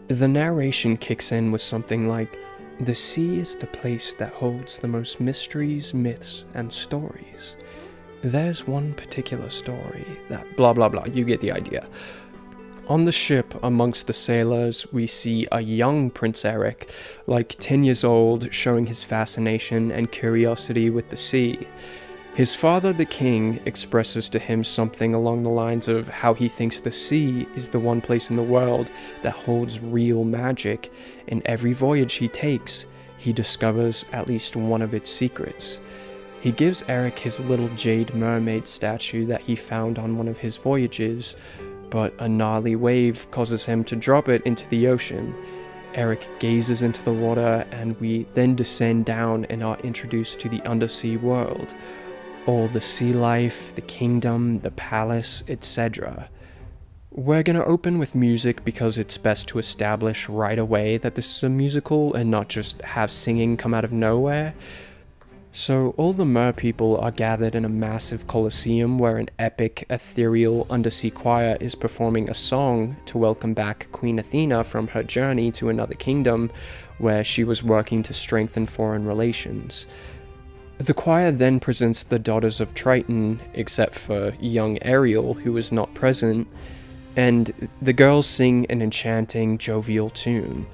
The narration kicks in with something like, "The sea is the place that holds the most mysteries, myths, and stories. There's one particular story that blah blah blah," you get the idea. On the ship, amongst the sailors, we see a young Prince Eric, like 10 years old, showing his fascination and curiosity with the sea. His father, the king, expresses to him something along the lines of how he thinks the sea is the one place in the world that holds real magic, and every voyage he takes, he discovers at least one of its secrets. He gives Eric his little jade mermaid statue that he found on one of his voyages, but a gnarly wave causes him to drop it into the ocean. Eric gazes into the water, and we then descend down and are introduced to the undersea world. All the sea life, the kingdom, the palace, etc. We're gonna open with music because it's best to establish right away that this is a musical and not just have singing come out of nowhere. So all the mer people are gathered in a massive coliseum where an epic, ethereal undersea choir is performing a song to welcome back Queen Athena from her journey to another kingdom where she was working to strengthen foreign relations. The choir then presents the daughters of Triton, except for young Ariel, who is not present, and the girls sing an enchanting, jovial tune.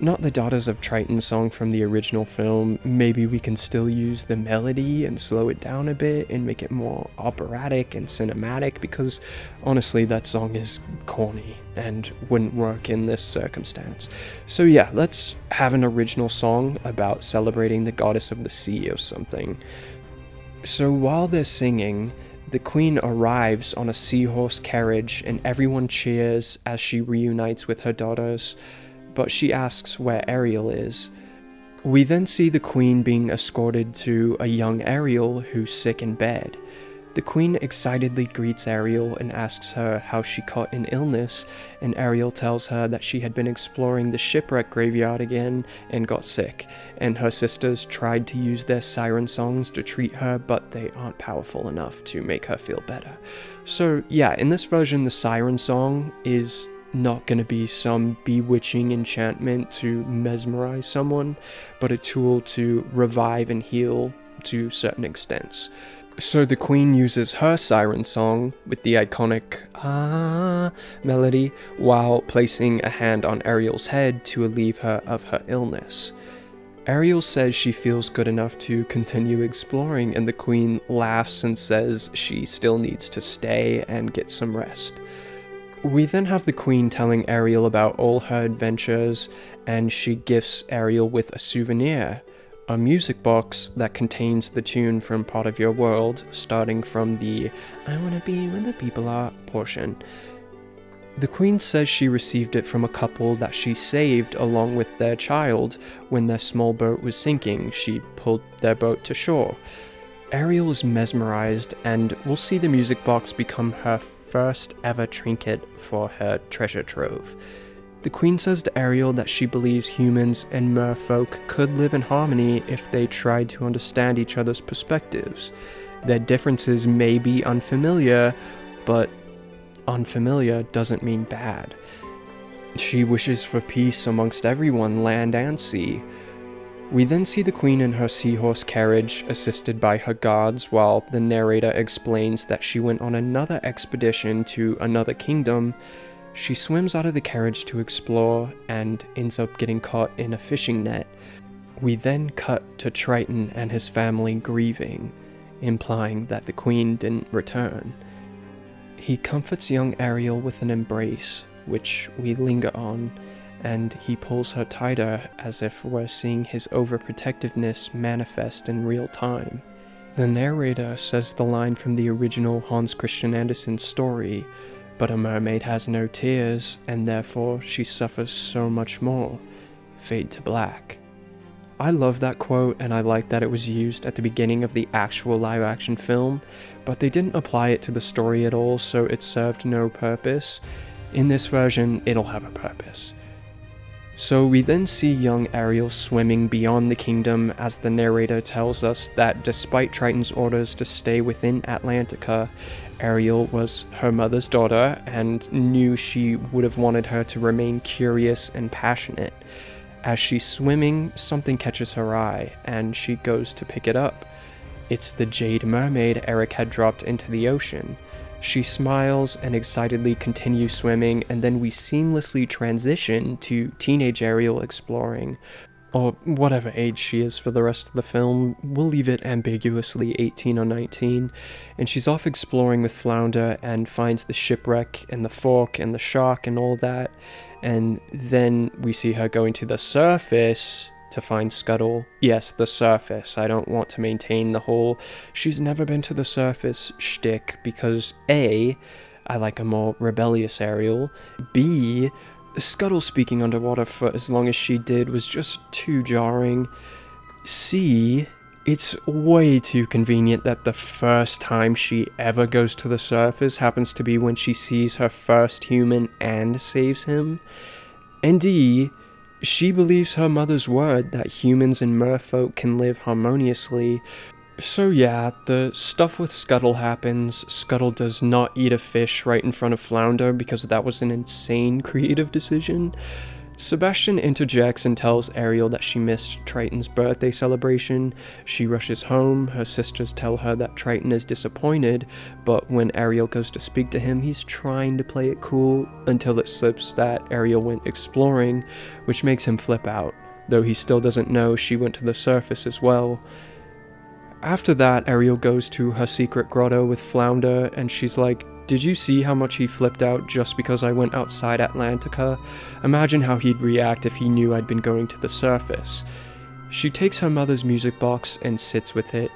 Not the Daughters of Triton song from the original film. Maybe we can still use the melody and slow it down a bit and make it more operatic and cinematic, because honestly that song is corny and wouldn't work in this circumstance. So yeah, let's have an original song about celebrating the goddess of the sea or something. So while they're singing, the queen arrives on a seahorse carriage and everyone cheers as she reunites with her daughters, but she asks where Ariel is. We then see the queen being escorted to a young Ariel who's sick in bed. The queen excitedly greets Ariel and asks her how she caught an illness, and Ariel tells her that she had been exploring the shipwreck graveyard again and got sick, and her sisters tried to use their siren songs to treat her, but they aren't powerful enough to make her feel better. So yeah, in this version the siren song is not going to be some bewitching enchantment to mesmerize someone, but a tool to revive and heal to certain extents. So the queen uses her siren song with the iconic melody while placing a hand on Ariel's head to relieve her of her illness. Ariel says she feels good enough to continue exploring, and the queen laughs and says she still needs to stay and get some rest. We then have the queen telling Ariel about all her adventures, and she gifts Ariel with a souvenir, a music box that contains the tune from Part of Your World, starting from the "I wanna be where the people are" portion. The queen says she received it from a couple that she saved along with their child when their small boat was sinking. She pulled their boat to shore. Ariel is mesmerized, and we'll see the music box become her first ever trinket for her treasure trove. The queen says to Ariel that she believes humans and merfolk could live in harmony if they tried to understand each other's perspectives. Their differences may be unfamiliar, but unfamiliar doesn't mean bad. She wishes for peace amongst everyone, land and sea. We then see the queen in her seahorse carriage, assisted by her guards, while the narrator explains that she went on another expedition to another kingdom. She swims out of the carriage to explore and ends up getting caught in a fishing net. We then cut to Triton and his family grieving, implying that the queen didn't return. He comforts young Ariel with an embrace, which we linger on, and he pulls her tighter as if we're seeing his overprotectiveness manifest in real time. The narrator says the line from the original Hans Christian Andersen story, "But a mermaid has no tears, and therefore she suffers so much more." Fade to black. I love that quote, and I like that it was used at the beginning of the actual live-action film, but they didn't apply it to the story at all, so it served no purpose. In this version, it'll have a purpose. So we then see young Ariel swimming beyond the kingdom as the narrator tells us that despite Triton's orders to stay within Atlantica, Ariel was her mother's daughter and knew she would have wanted her to remain curious and passionate. As she's swimming, something catches her eye, and she goes to pick it up. It's the jade mermaid Eric had dropped into the ocean. She smiles and excitedly continues swimming, and then we seamlessly transition to teenage Ariel exploring, or whatever age she is for the rest of the film. We'll leave it ambiguously 18 or 19, and she's off exploring with Flounder and finds the shipwreck and the fork and the shark and all that, and then we see her going to the surface to find Scuttle. Yes, the surface. I don't want to maintain the whole "she's never been to the surface" shtick, because A, I like a more rebellious Ariel, B, Scuttle speaking underwater for as long as she did was just too jarring. C, it's way too convenient that the first time she ever goes to the surface happens to be when she sees her first human and saves him. And D, she believes her mother's word that humans and merfolk can live harmoniously. So yeah, the stuff with Scuttle happens. Scuttle does not eat a fish right in front of Flounder because that was an insane creative decision. Sebastian interjects and tells Ariel that she missed Triton's birthday celebration. She rushes home, her sisters tell her that Triton is disappointed, but when Ariel goes to speak to him, he's trying to play it cool until it slips that Ariel went exploring, which makes him flip out, though he still doesn't know she went to the surface as well. After that, Ariel goes to her secret grotto with Flounder, and she's like, "Did you see how much he flipped out just because I went outside Atlantica? Imagine how he'd react if he knew I'd been going to the surface." She takes her mother's music box and sits with it.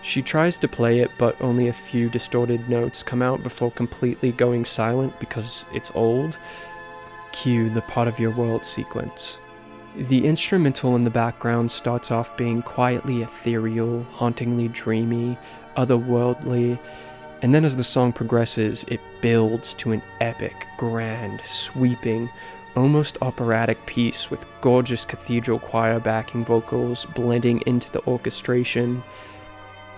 She tries to play it, but only a few distorted notes come out before completely going silent because it's old. Cue the Part of Your World sequence. The instrumental in the background starts off being quietly ethereal, hauntingly dreamy, otherworldly, and then as the song progresses, it builds to an epic, grand, sweeping, almost operatic piece with gorgeous cathedral choir backing vocals blending into the orchestration.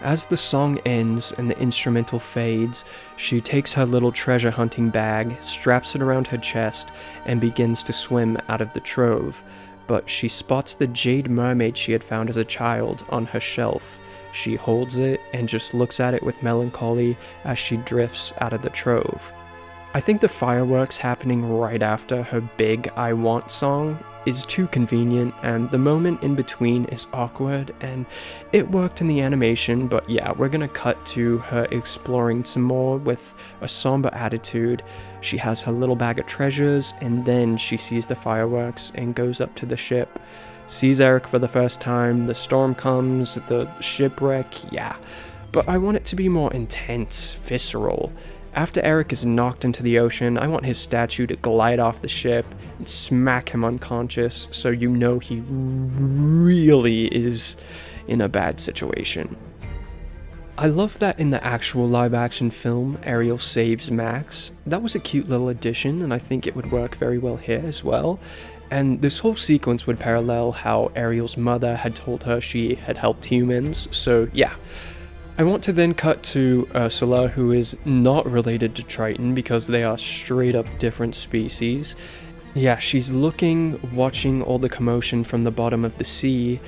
As the song ends and the instrumental fades, she takes her little treasure hunting bag, straps it around her chest, and begins to swim out of the trove. But she spots the jade mermaid she had found as a child on her shelf. She holds it and just looks at it with melancholy as she drifts out of the trove. I think the fireworks happening right after her big I Want song is too convenient, and the moment in between is awkward, and it worked in the animation, but yeah, we're gonna cut to her exploring some more with a somber attitude. She has her little bag of treasures, and then she sees the fireworks and goes up to the ship. Sees Eric for the first time, the storm comes, the shipwreck, yeah. But I want it to be more intense, visceral. After Eric is knocked into the ocean, I want his statue to glide off the ship and smack him unconscious so you know he really is in a bad situation. I love that in the actual live-action film, Ariel saves Max. That was a cute little addition, and I think it would work very well here as well. And this whole sequence would parallel how Ariel's mother had told her she had helped humans, so yeah. I want to then cut to Ursula, who is not related to Triton because they are straight up different species. Yeah, she's watching all the commotion from the bottom of the sea,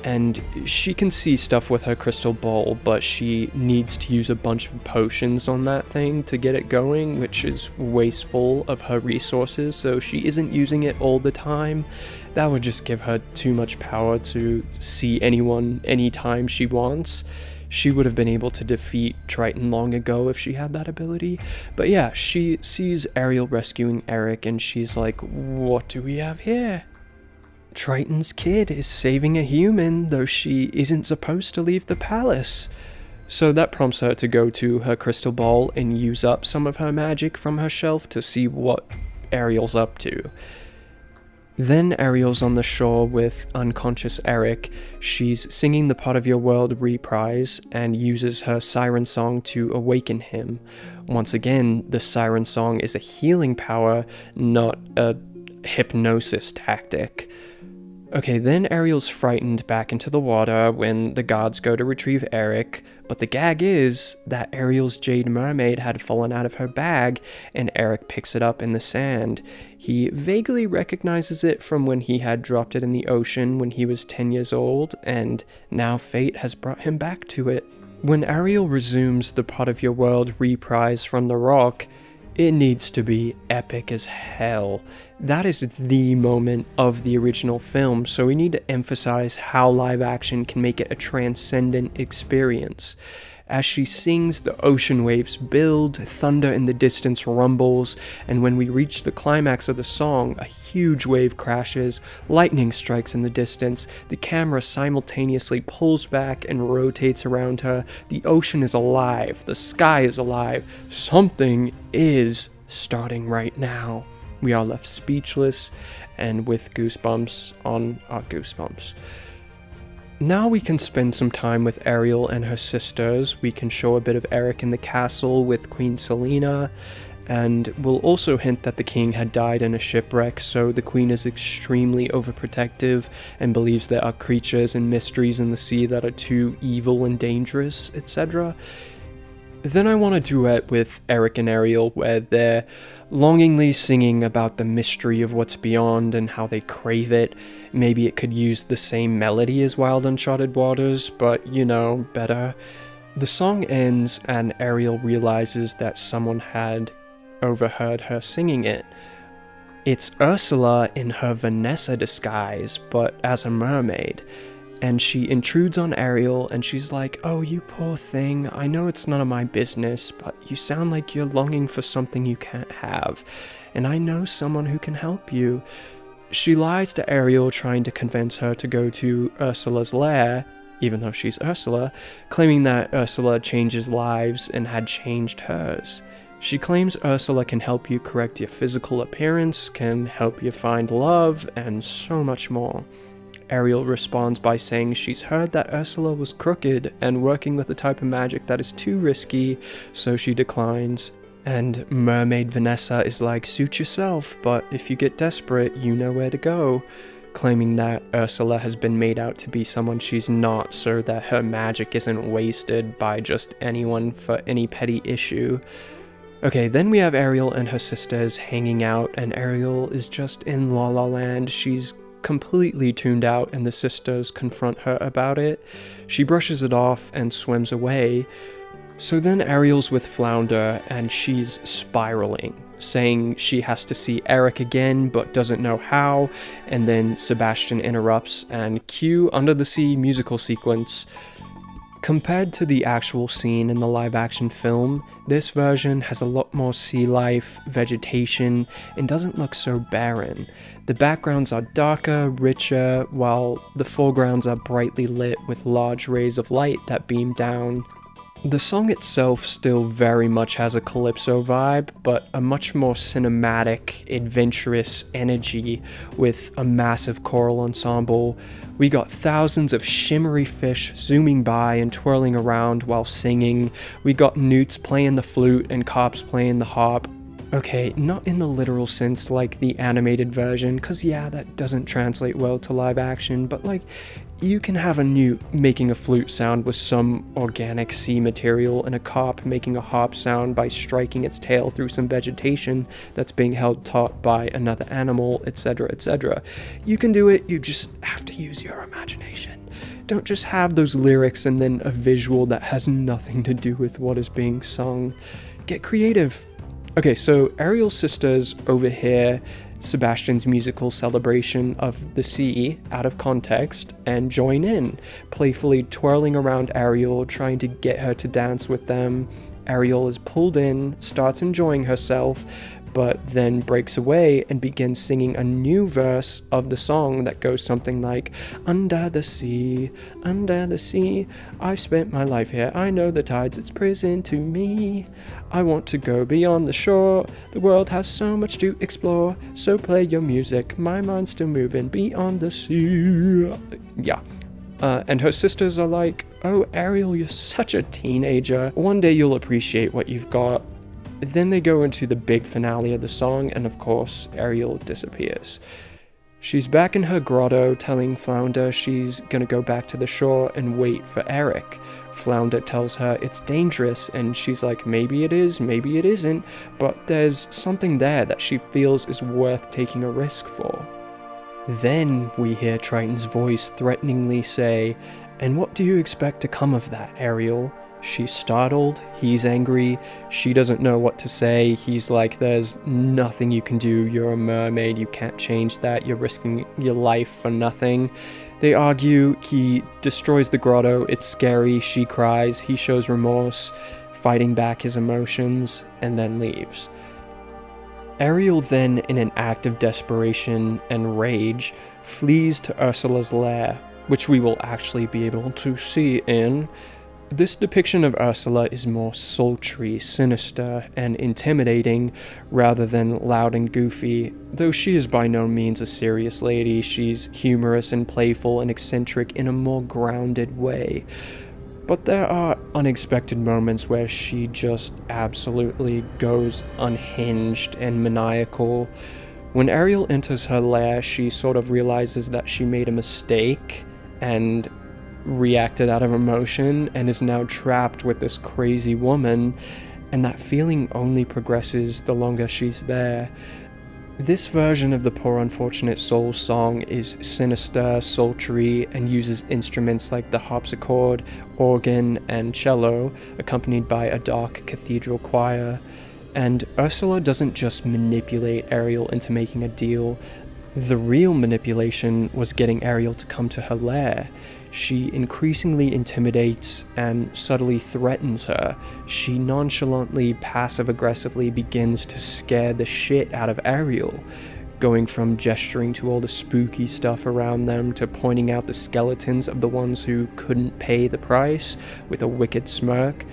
and she can see stuff with her crystal ball, but she needs to use a bunch of potions on that thing to get it going, which is wasteful of her resources, so she isn't using it all the time. That would just give her too much power to see anyone anytime she wants. She would have been able to defeat Triton long ago if she had that ability. But yeah, she sees Ariel rescuing Eric and she's like, what do we have here? Triton's kid is saving a human, though she isn't supposed to leave the palace. So that prompts her to go to her crystal ball and use up some of her magic from her shelf to see what Ariel's up to. Then Ariel's on the shore with unconscious Eric. She's singing the Part of Your World reprise and uses her siren song to awaken him. Once again, the siren song is a healing power, not a hypnosis tactic. Okay, then Ariel's frightened back into the water when the guards go to retrieve Eric, but the gag is that Ariel's jade mermaid had fallen out of her bag, and Eric picks it up in the sand. He vaguely recognizes it from when he had dropped it in the ocean when he was 10 years old, and now fate has brought him back to it. When Ariel resumes the Part of Your World reprise from the rock, it needs to be epic as hell. That is the moment of the original film, so we need to emphasize how live action can make it a transcendent experience. As she sings, the ocean waves build, thunder in the distance rumbles, and when we reach the climax of the song, a huge wave crashes, lightning strikes in the distance, the camera simultaneously pulls back and rotates around her, the ocean is alive, the sky is alive, something is starting right now. We are left speechless and with goosebumps on our goosebumps. Now we can spend some time with Ariel and her sisters. We can show a bit of Eric in the castle with Queen Selena, and we'll also hint that the king had died in a shipwreck, so the queen is extremely overprotective and believes there are creatures and mysteries in the sea that are too evil and dangerous, etc. Then I want a duet with Eric and Ariel where they're longingly singing about the mystery of what's beyond and how they crave it. Maybe it could use the same melody as Wild Uncharted Waters, but you know, better. The song ends and Ariel realizes that someone had overheard her singing it. It's Ursula in her Vanessa disguise, but as a mermaid. And she intrudes on Ariel and she's like, "Oh, you poor thing, I know it's none of my business, but you sound like you're longing for something you can't have, and I know someone who can help you." She lies to Ariel, trying to convince her to go to Ursula's lair, even though she's Ursula, claiming that Ursula changes lives and had changed hers. She claims Ursula can help you correct your physical appearance, can help you find love, and so much more. Ariel responds by saying she's heard that Ursula was crooked and working with a type of magic that is too risky, so she declines. And Mermaid Vanessa is like, "Suit yourself, but if you get desperate, you know where to go," claiming that Ursula has been made out to be someone she's not, so that her magic isn't wasted by just anyone for any petty issue. Okay, then we have Ariel and her sisters hanging out, and Ariel is just in La La Land. She's completely tuned out, and the sisters confront her about it. She brushes it off and swims away. So then Ariel's with Flounder, and she's spiraling, saying she has to see Eric again, but doesn't know how, and then Sebastian interrupts, and cue Under the Sea musical sequence. Compared to the actual scene in the live-action film, this version has a lot more sea life, vegetation, and doesn't look so barren. The backgrounds are darker, richer, while the foregrounds are brightly lit with large rays of light that beam down. The song itself still very much has a calypso vibe, but a much more cinematic, adventurous energy with a massive choral ensemble. We got thousands of shimmery fish zooming by and twirling around while singing. We got newts playing the flute and cops playing the harp. Okay, not in the literal sense like the animated version, cause yeah, that doesn't translate well to live action, but like, you can have a newt making a flute sound with some organic sea material and a cop making a harp sound by striking its tail through some vegetation that's being held taut by another animal, etc, etc. You can do it, you just have to use your imagination. Don't just have those lyrics and then a visual that has nothing to do with what is being sung. Get creative. Okay, so Ariel's sisters overhear Sebastian's musical celebration of the sea out of context and join in, playfully twirling around Ariel, trying to get her to dance with them. Ariel is pulled in, starts enjoying herself, but then breaks away and begins singing a new verse of the song that goes something like, under the sea, I've spent my life here, I know the tides, it's prison to me. I want to go beyond the shore, the world has so much to explore, so play your music, my mind's still moving beyond the sea. Yeah. And her sisters are like, "Oh, Ariel, you're such a teenager. One day you'll appreciate what you've got." Then they go into the big finale of the song, and of course, Ariel disappears. She's back in her grotto, telling Flounder she's gonna go back to the shore and wait for Eric. Flounder tells her it's dangerous, and she's like, maybe it is, maybe it isn't, but there's something there that she feels is worth taking a risk for. Then we hear Triton's voice threateningly say, "And what do you expect to come of that, Ariel?" She's startled, he's angry, she doesn't know what to say. He's like, "There's nothing you can do, you're a mermaid, you can't change that, you're risking your life for nothing." They argue, he destroys the grotto, it's scary, she cries, he shows remorse, fighting back his emotions, and then leaves. Ariel then, in an act of desperation and rage, flees to Ursula's lair, which we will actually be able to see in This depiction of Ursula is more sultry, sinister, and intimidating rather than loud and goofy. Though she is by no means a serious lady, she's humorous and playful and eccentric in a more grounded way. But there are unexpected moments where she just absolutely goes unhinged and maniacal. When Ariel enters her lair, she sort of realizes that she made a mistake and reacted out of emotion and is now trapped with this crazy woman, and that feeling only progresses the longer she's there. This version of the Poor Unfortunate Soul song is sinister, sultry, and uses instruments like the harpsichord, organ, and cello, accompanied by a dark cathedral choir. And Ursula doesn't just manipulate Ariel into making a deal. The real manipulation was getting Ariel to come to her lair. She increasingly intimidates and subtly threatens her. She nonchalantly, passive-aggressively begins to scare the shit out of Ariel, going from gesturing to all the spooky stuff around them to pointing out the skeletons of the ones who couldn't pay the price with a wicked smirk.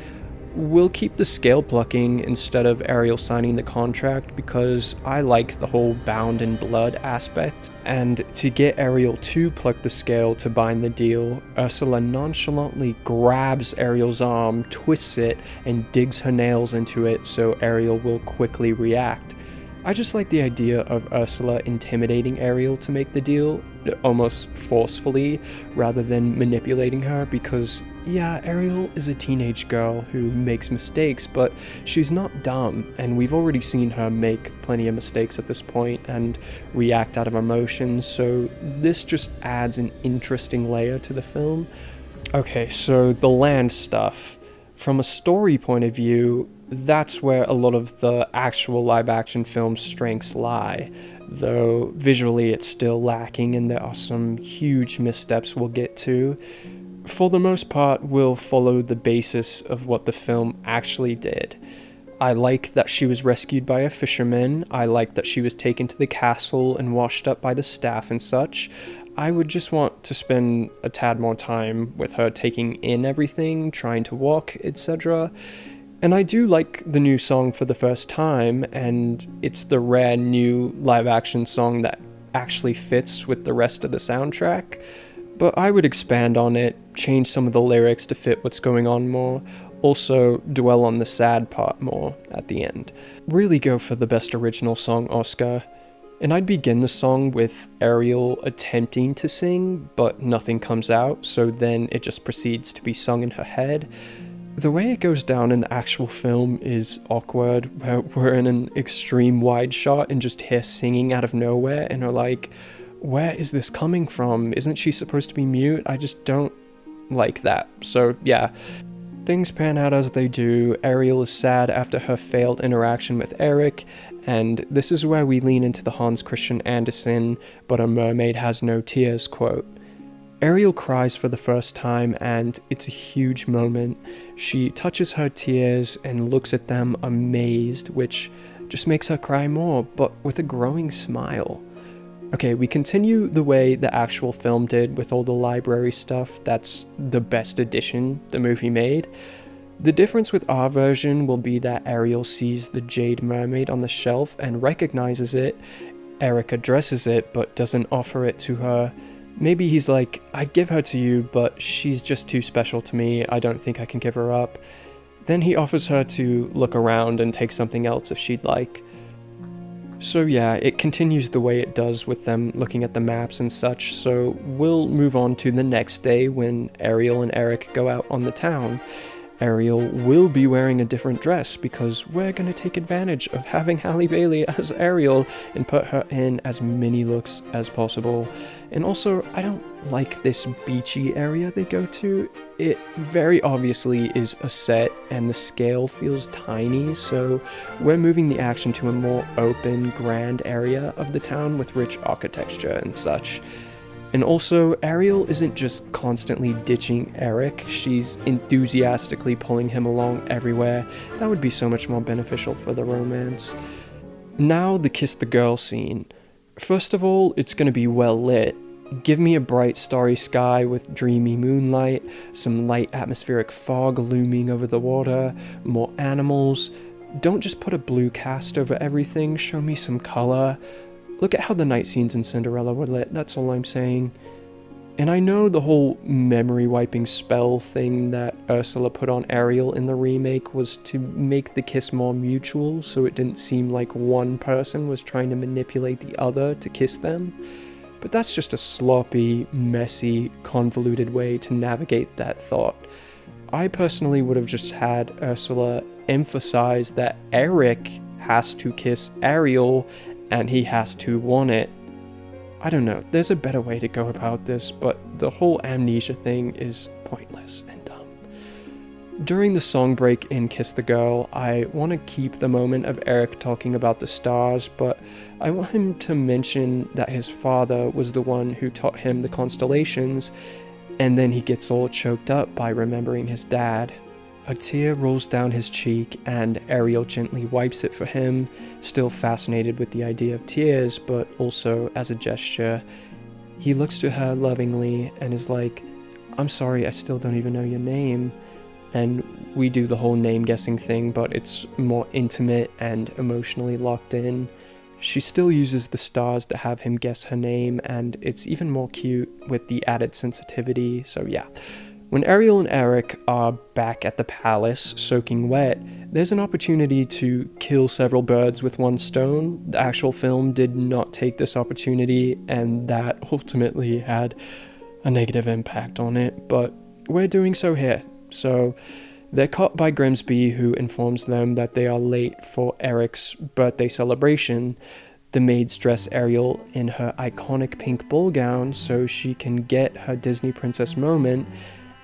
We'll keep the scale plucking instead of Ariel signing the contract because I like the whole bound in blood aspect. And to get Ariel to pluck the scale to bind the deal, Ursula nonchalantly grabs Ariel's arm, twists it, and digs her nails into it so Ariel will quickly react. I just like the idea of Ursula intimidating Ariel to make the deal, almost forcefully, rather than manipulating her, because, yeah, Ariel is a teenage girl who makes mistakes, but she's not dumb, and we've already seen her make plenty of mistakes at this point and react out of emotion, so this just adds an interesting layer to the film. Okay, so the land stuff. From a story point of view, that's where a lot of the actual live-action film's strengths lie, though visually it's still lacking and there are some huge missteps we'll get to. For the most part, we'll follow the basis of what the film actually did. I like that she was rescued by a fisherman, I like that she was taken to the castle and washed up by the staff and such. I would just want to spend a tad more time with her taking in everything, trying to walk, etc. And I do like the new song for the first time, and it's the rare new live-action song that actually fits with the rest of the soundtrack. But I would expand on it, change some of the lyrics to fit what's going on more, also dwell on the sad part more at the end. Really go for the Best Original Song Oscar. And I'd begin the song with Ariel attempting to sing, but nothing comes out, so then it just proceeds to be sung in her head. The way it goes down in the actual film is awkward, where we're in an extreme wide shot and just hear singing out of nowhere, and are like, where is this coming from? Isn't she supposed to be mute? I just don't like that. So yeah, things pan out as they do. Ariel is sad after her failed interaction with Eric, and this is where we lean into the Hans Christian Andersen, but a mermaid has no tears quote. Ariel cries for the first time, and it's a huge moment. She touches her tears and looks at them amazed, which just makes her cry more, but with a growing smile. Okay, we continue the way the actual film did with all the library stuff. That's the best edition the movie made. The difference with our version will be that Ariel sees the Jade Mermaid on the shelf and recognizes it. Eric addresses it but doesn't offer it to her. Maybe he's like, I'd give her to you, but she's just too special to me, I don't think I can give her up. Then he offers her to look around and take something else if she'd like. So yeah, it continues the way it does with them looking at the maps and such, so we'll move on to the next day when Ariel and Eric go out on the town. Ariel will be wearing a different dress because we're going to take advantage of having Halle Bailey as Ariel and put her in as many looks as possible. And also, I don't like this beachy area they go to. It very obviously is a set and the scale feels tiny, so we're moving the action to a more open, grand area of the town with rich architecture and such. And also, Ariel isn't just constantly ditching Eric, she's enthusiastically pulling him along everywhere. That would be so much more beneficial for the romance. Now the kiss the girl scene. First of all, it's going to be well lit. Give me a bright starry sky with dreamy moonlight, some light atmospheric fog looming over the water, more animals. Don't just put a blue cast over everything, show me some color. Look at how the night scenes in Cinderella were lit, that's all I'm saying. And I know the whole memory wiping spell thing that Ursula put on Ariel in the remake was to make the kiss more mutual, so it didn't seem like one person was trying to manipulate the other to kiss them. But that's just a sloppy, messy, convoluted way to navigate that thought. I personally would have just had Ursula emphasize that Eric has to kiss Ariel and he has to want it. I don't know, there's a better way to go about this, but the whole amnesia thing is pointless and dumb. During the song break in Kiss the Girl, I want to keep the moment of Eric talking about the stars, but I want him to mention that his father was the one who taught him the constellations, and then he gets all choked up by remembering his dad. A tear rolls down his cheek, and Ariel gently wipes it for him, still fascinated with the idea of tears, but also as a gesture. He looks to her lovingly and is like, "I'm sorry, I still don't even know your name." And we do the whole name guessing thing, but it's more intimate and emotionally locked in. She still uses the stars to have him guess her name, and it's even more cute with the added sensitivity, so yeah. When Ariel and Eric are back at the palace, soaking wet, there's an opportunity to kill several birds with one stone. The actual film did not take this opportunity, and that ultimately had a negative impact on it, but we're doing so here. So they're caught by Grimsby, who informs them that they are late for Eric's birthday celebration. The maids dress Ariel in her iconic pink ball gown so she can get her Disney princess moment,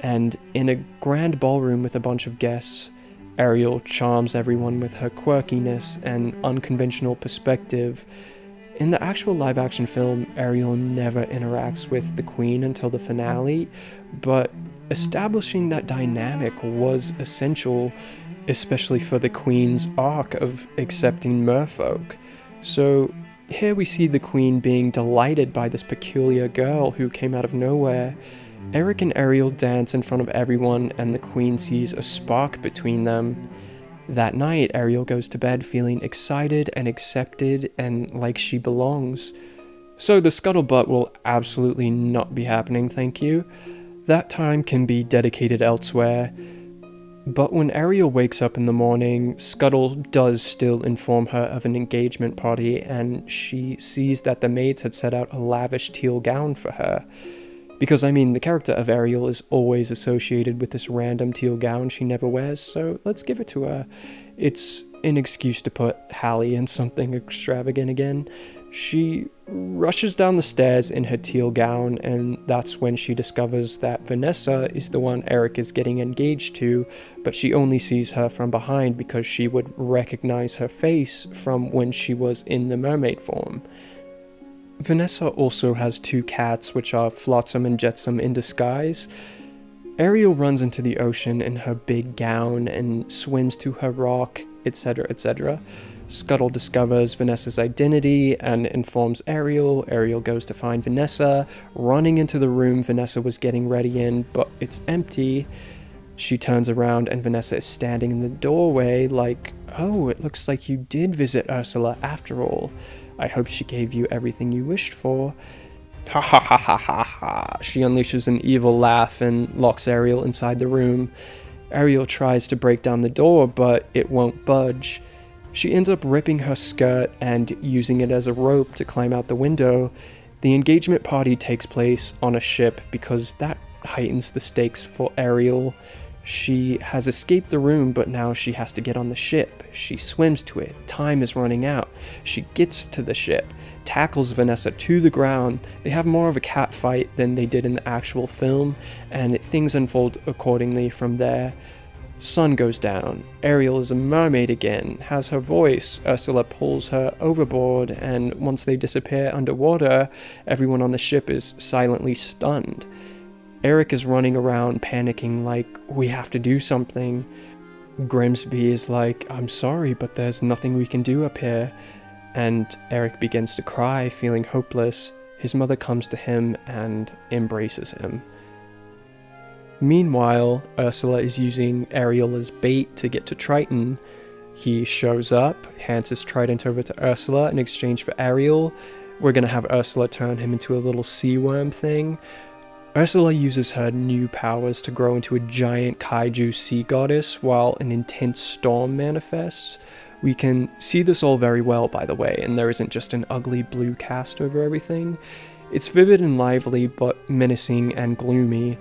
and in a grand ballroom with a bunch of guests, Ariel charms everyone with her quirkiness and unconventional perspective. In the actual live-action film, Ariel never interacts with the Queen until the finale, but establishing that dynamic was essential, especially for the Queen's arc of accepting merfolk. So here we see the Queen being delighted by this peculiar girl who came out of nowhere. Eric and Ariel dance in front of everyone, and the Queen sees a spark between them. That night, Ariel goes to bed feeling excited and accepted and like she belongs. So the scuttlebutt will absolutely not be happening, thank you. That time can be dedicated elsewhere. But when Ariel wakes up in the morning, Scuttle does still inform her of an engagement party, and she sees that the maids had set out a lavish teal gown for her. Because, I mean, the character of Ariel is always associated with this random teal gown she never wears, so let's give it to her. It's an excuse to put Hallie in something extravagant again. She rushes down the stairs in her teal gown, and that's when she discovers that Vanessa is the one Eric is getting engaged to, but she only sees her from behind because she would recognize her face from when she was in the mermaid form. Vanessa also has two cats, which are Flotsam and Jetsam in disguise. Ariel runs into the ocean in her big gown and swims to her rock, etc., etc. Scuttle discovers Vanessa's identity and informs Ariel. Ariel goes to find Vanessa, running into the room Vanessa was getting ready in, but it's empty. She turns around and Vanessa is standing in the doorway like, "Oh, it looks like you did visit Ursula after all. I hope she gave you everything you wished for." Ha ha ha ha ha ha. She unleashes an evil laugh and locks Ariel inside the room. Ariel tries to break down the door, but it won't budge. She ends up ripping her skirt and using it as a rope to climb out the window. The engagement party takes place on a ship because that heightens the stakes for Ariel. She has escaped the room, but now she has to get on the ship. She swims to it. Time is running out. She gets to the ship, tackles Vanessa to the ground. They have more of a cat fight than they did in the actual film, and things unfold accordingly from there. Sun goes down. Ariel is a mermaid again, has her voice. Ursula pulls her overboard, and once they disappear underwater, everyone on the ship is silently stunned. Eric is running around panicking like, "We have to do something." Grimsby is like, "I'm sorry, but there's nothing we can do up here." And Eric begins to cry, feeling hopeless. his mother comes to him and embraces him. Meanwhile, Ursula is using Ariel as bait to get to Triton. He shows up, hands his trident over to Ursula in exchange for Ariel. We're gonna have Ursula turn him into a little sea worm thing. Ursula uses her new powers to grow into a giant kaiju sea goddess while an intense storm manifests. We can see this all very well, by the way, and there isn't just an ugly blue cast over everything. It's vivid and lively, but menacing and gloomy.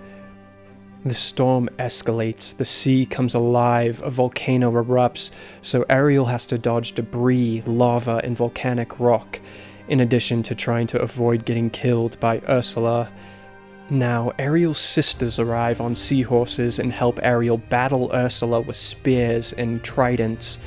The storm escalates, the sea comes alive, a volcano erupts, so Ariel has to dodge debris, lava, and volcanic rock, in addition to trying to avoid getting killed by Ursula. Now, Ariel's sisters arrive on seahorses and help Ariel battle Ursula with spears and tridents.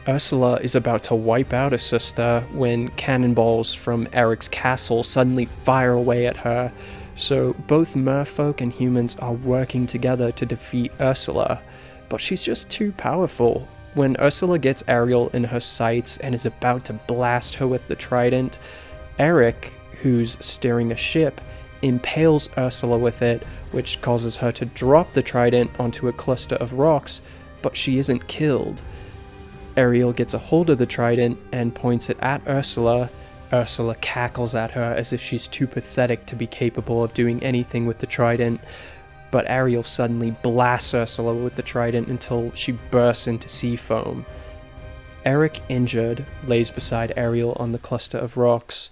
Ursula is about to wipe out her sister when cannonballs from Eric's castle suddenly fire away at her, so both merfolk and humans are working together to defeat Ursula, but she's just too powerful. When Ursula gets Ariel in her sights and is about to blast her with the trident, Eric, who's steering a ship, impales Ursula with it, which causes her to drop the trident onto a cluster of rocks, but she isn't killed. Ariel gets a hold of the trident and points it at Ursula. Ursula cackles at her as if she's too pathetic to be capable of doing anything with the trident, but Ariel suddenly blasts Ursula with the trident until she bursts into sea foam. Eric, injured, lays beside Ariel on the cluster of rocks.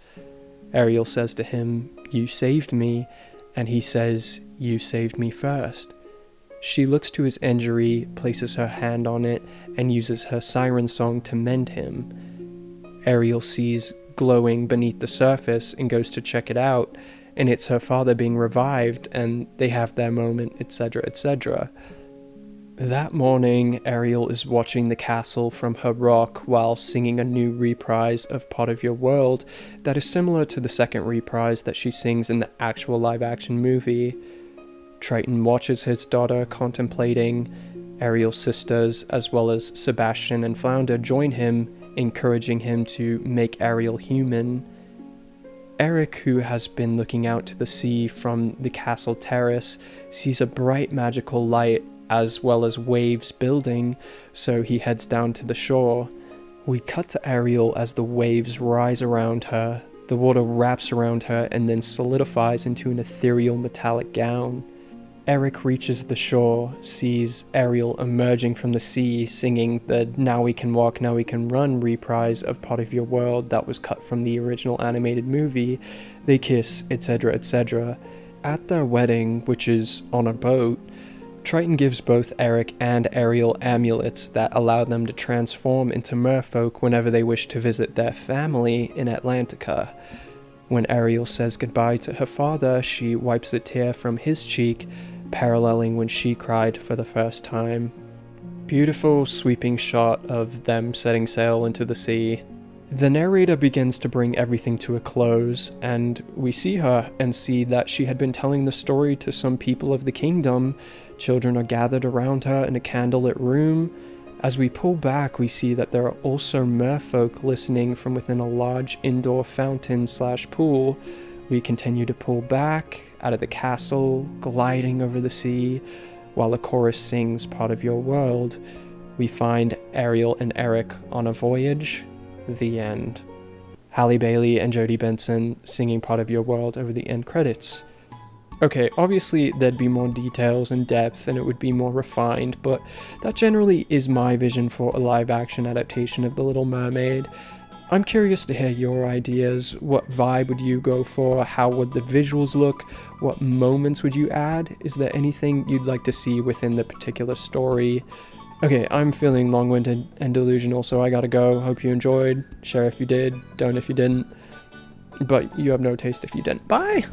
Ariel says to him, "You saved me," and he says, "You saved me first." She looks to his injury, places her hand on it, and uses her siren song to mend him. Ariel sees glowing beneath the surface and goes to check it out, and it's her father being revived, and they have their moment, etc., etc. That morning, Ariel is watching the castle from her rock while singing a new reprise of Part of Your World that is similar to the second reprise that she sings in the actual live-action movie. Triton watches his daughter contemplating. Ariel's sisters, as well as Sebastian and Flounder, join him, encouraging him to make Ariel human. Eric, who has been looking out to the sea from the castle terrace, sees a bright magical light as well as waves building, so he heads down to the shore. We cut to Ariel as the waves rise around her. The water wraps around her and then solidifies into an ethereal metallic gown. Eric reaches the shore, sees Ariel emerging from the sea, singing the "Now We Can Walk, Now We Can Run" reprise of Part of Your World that was cut from the original animated movie. They kiss, etc., etc. At their wedding, which is on a boat, Triton gives both Eric and Ariel amulets that allow them to transform into merfolk whenever they wish to visit their family in Atlantica. When Ariel says goodbye to her father, she wipes a tear from his cheek, paralleling when she cried for the first time. Beautiful sweeping shot of them setting sail into the sea. The narrator begins to bring everything to a close, and we see her and see that she had been telling the story to some people of the kingdom. Children are gathered around her in a candlelit room. As we pull back, we see that there are also merfolk listening from within a large indoor fountain/pool. We continue to pull back out of the castle, gliding over the sea, while the chorus sings Part of Your World. We find Ariel and Eric on a voyage. The end. Halle Bailey and Jodie Benson singing Part of Your World over the end credits. Okay, obviously there'd be more details and depth and it would be more refined, but that generally is my vision for a live-action adaptation of The Little Mermaid. I'm curious to hear your ideas. What vibe would you go for? How would the visuals look? What moments would you add? Is there anything you'd like to see within the particular story? Okay, I'm feeling long-winded and delusional, so I gotta go. Hope you enjoyed. Share if you did, don't if you didn't. But you have no taste if you didn't. Bye!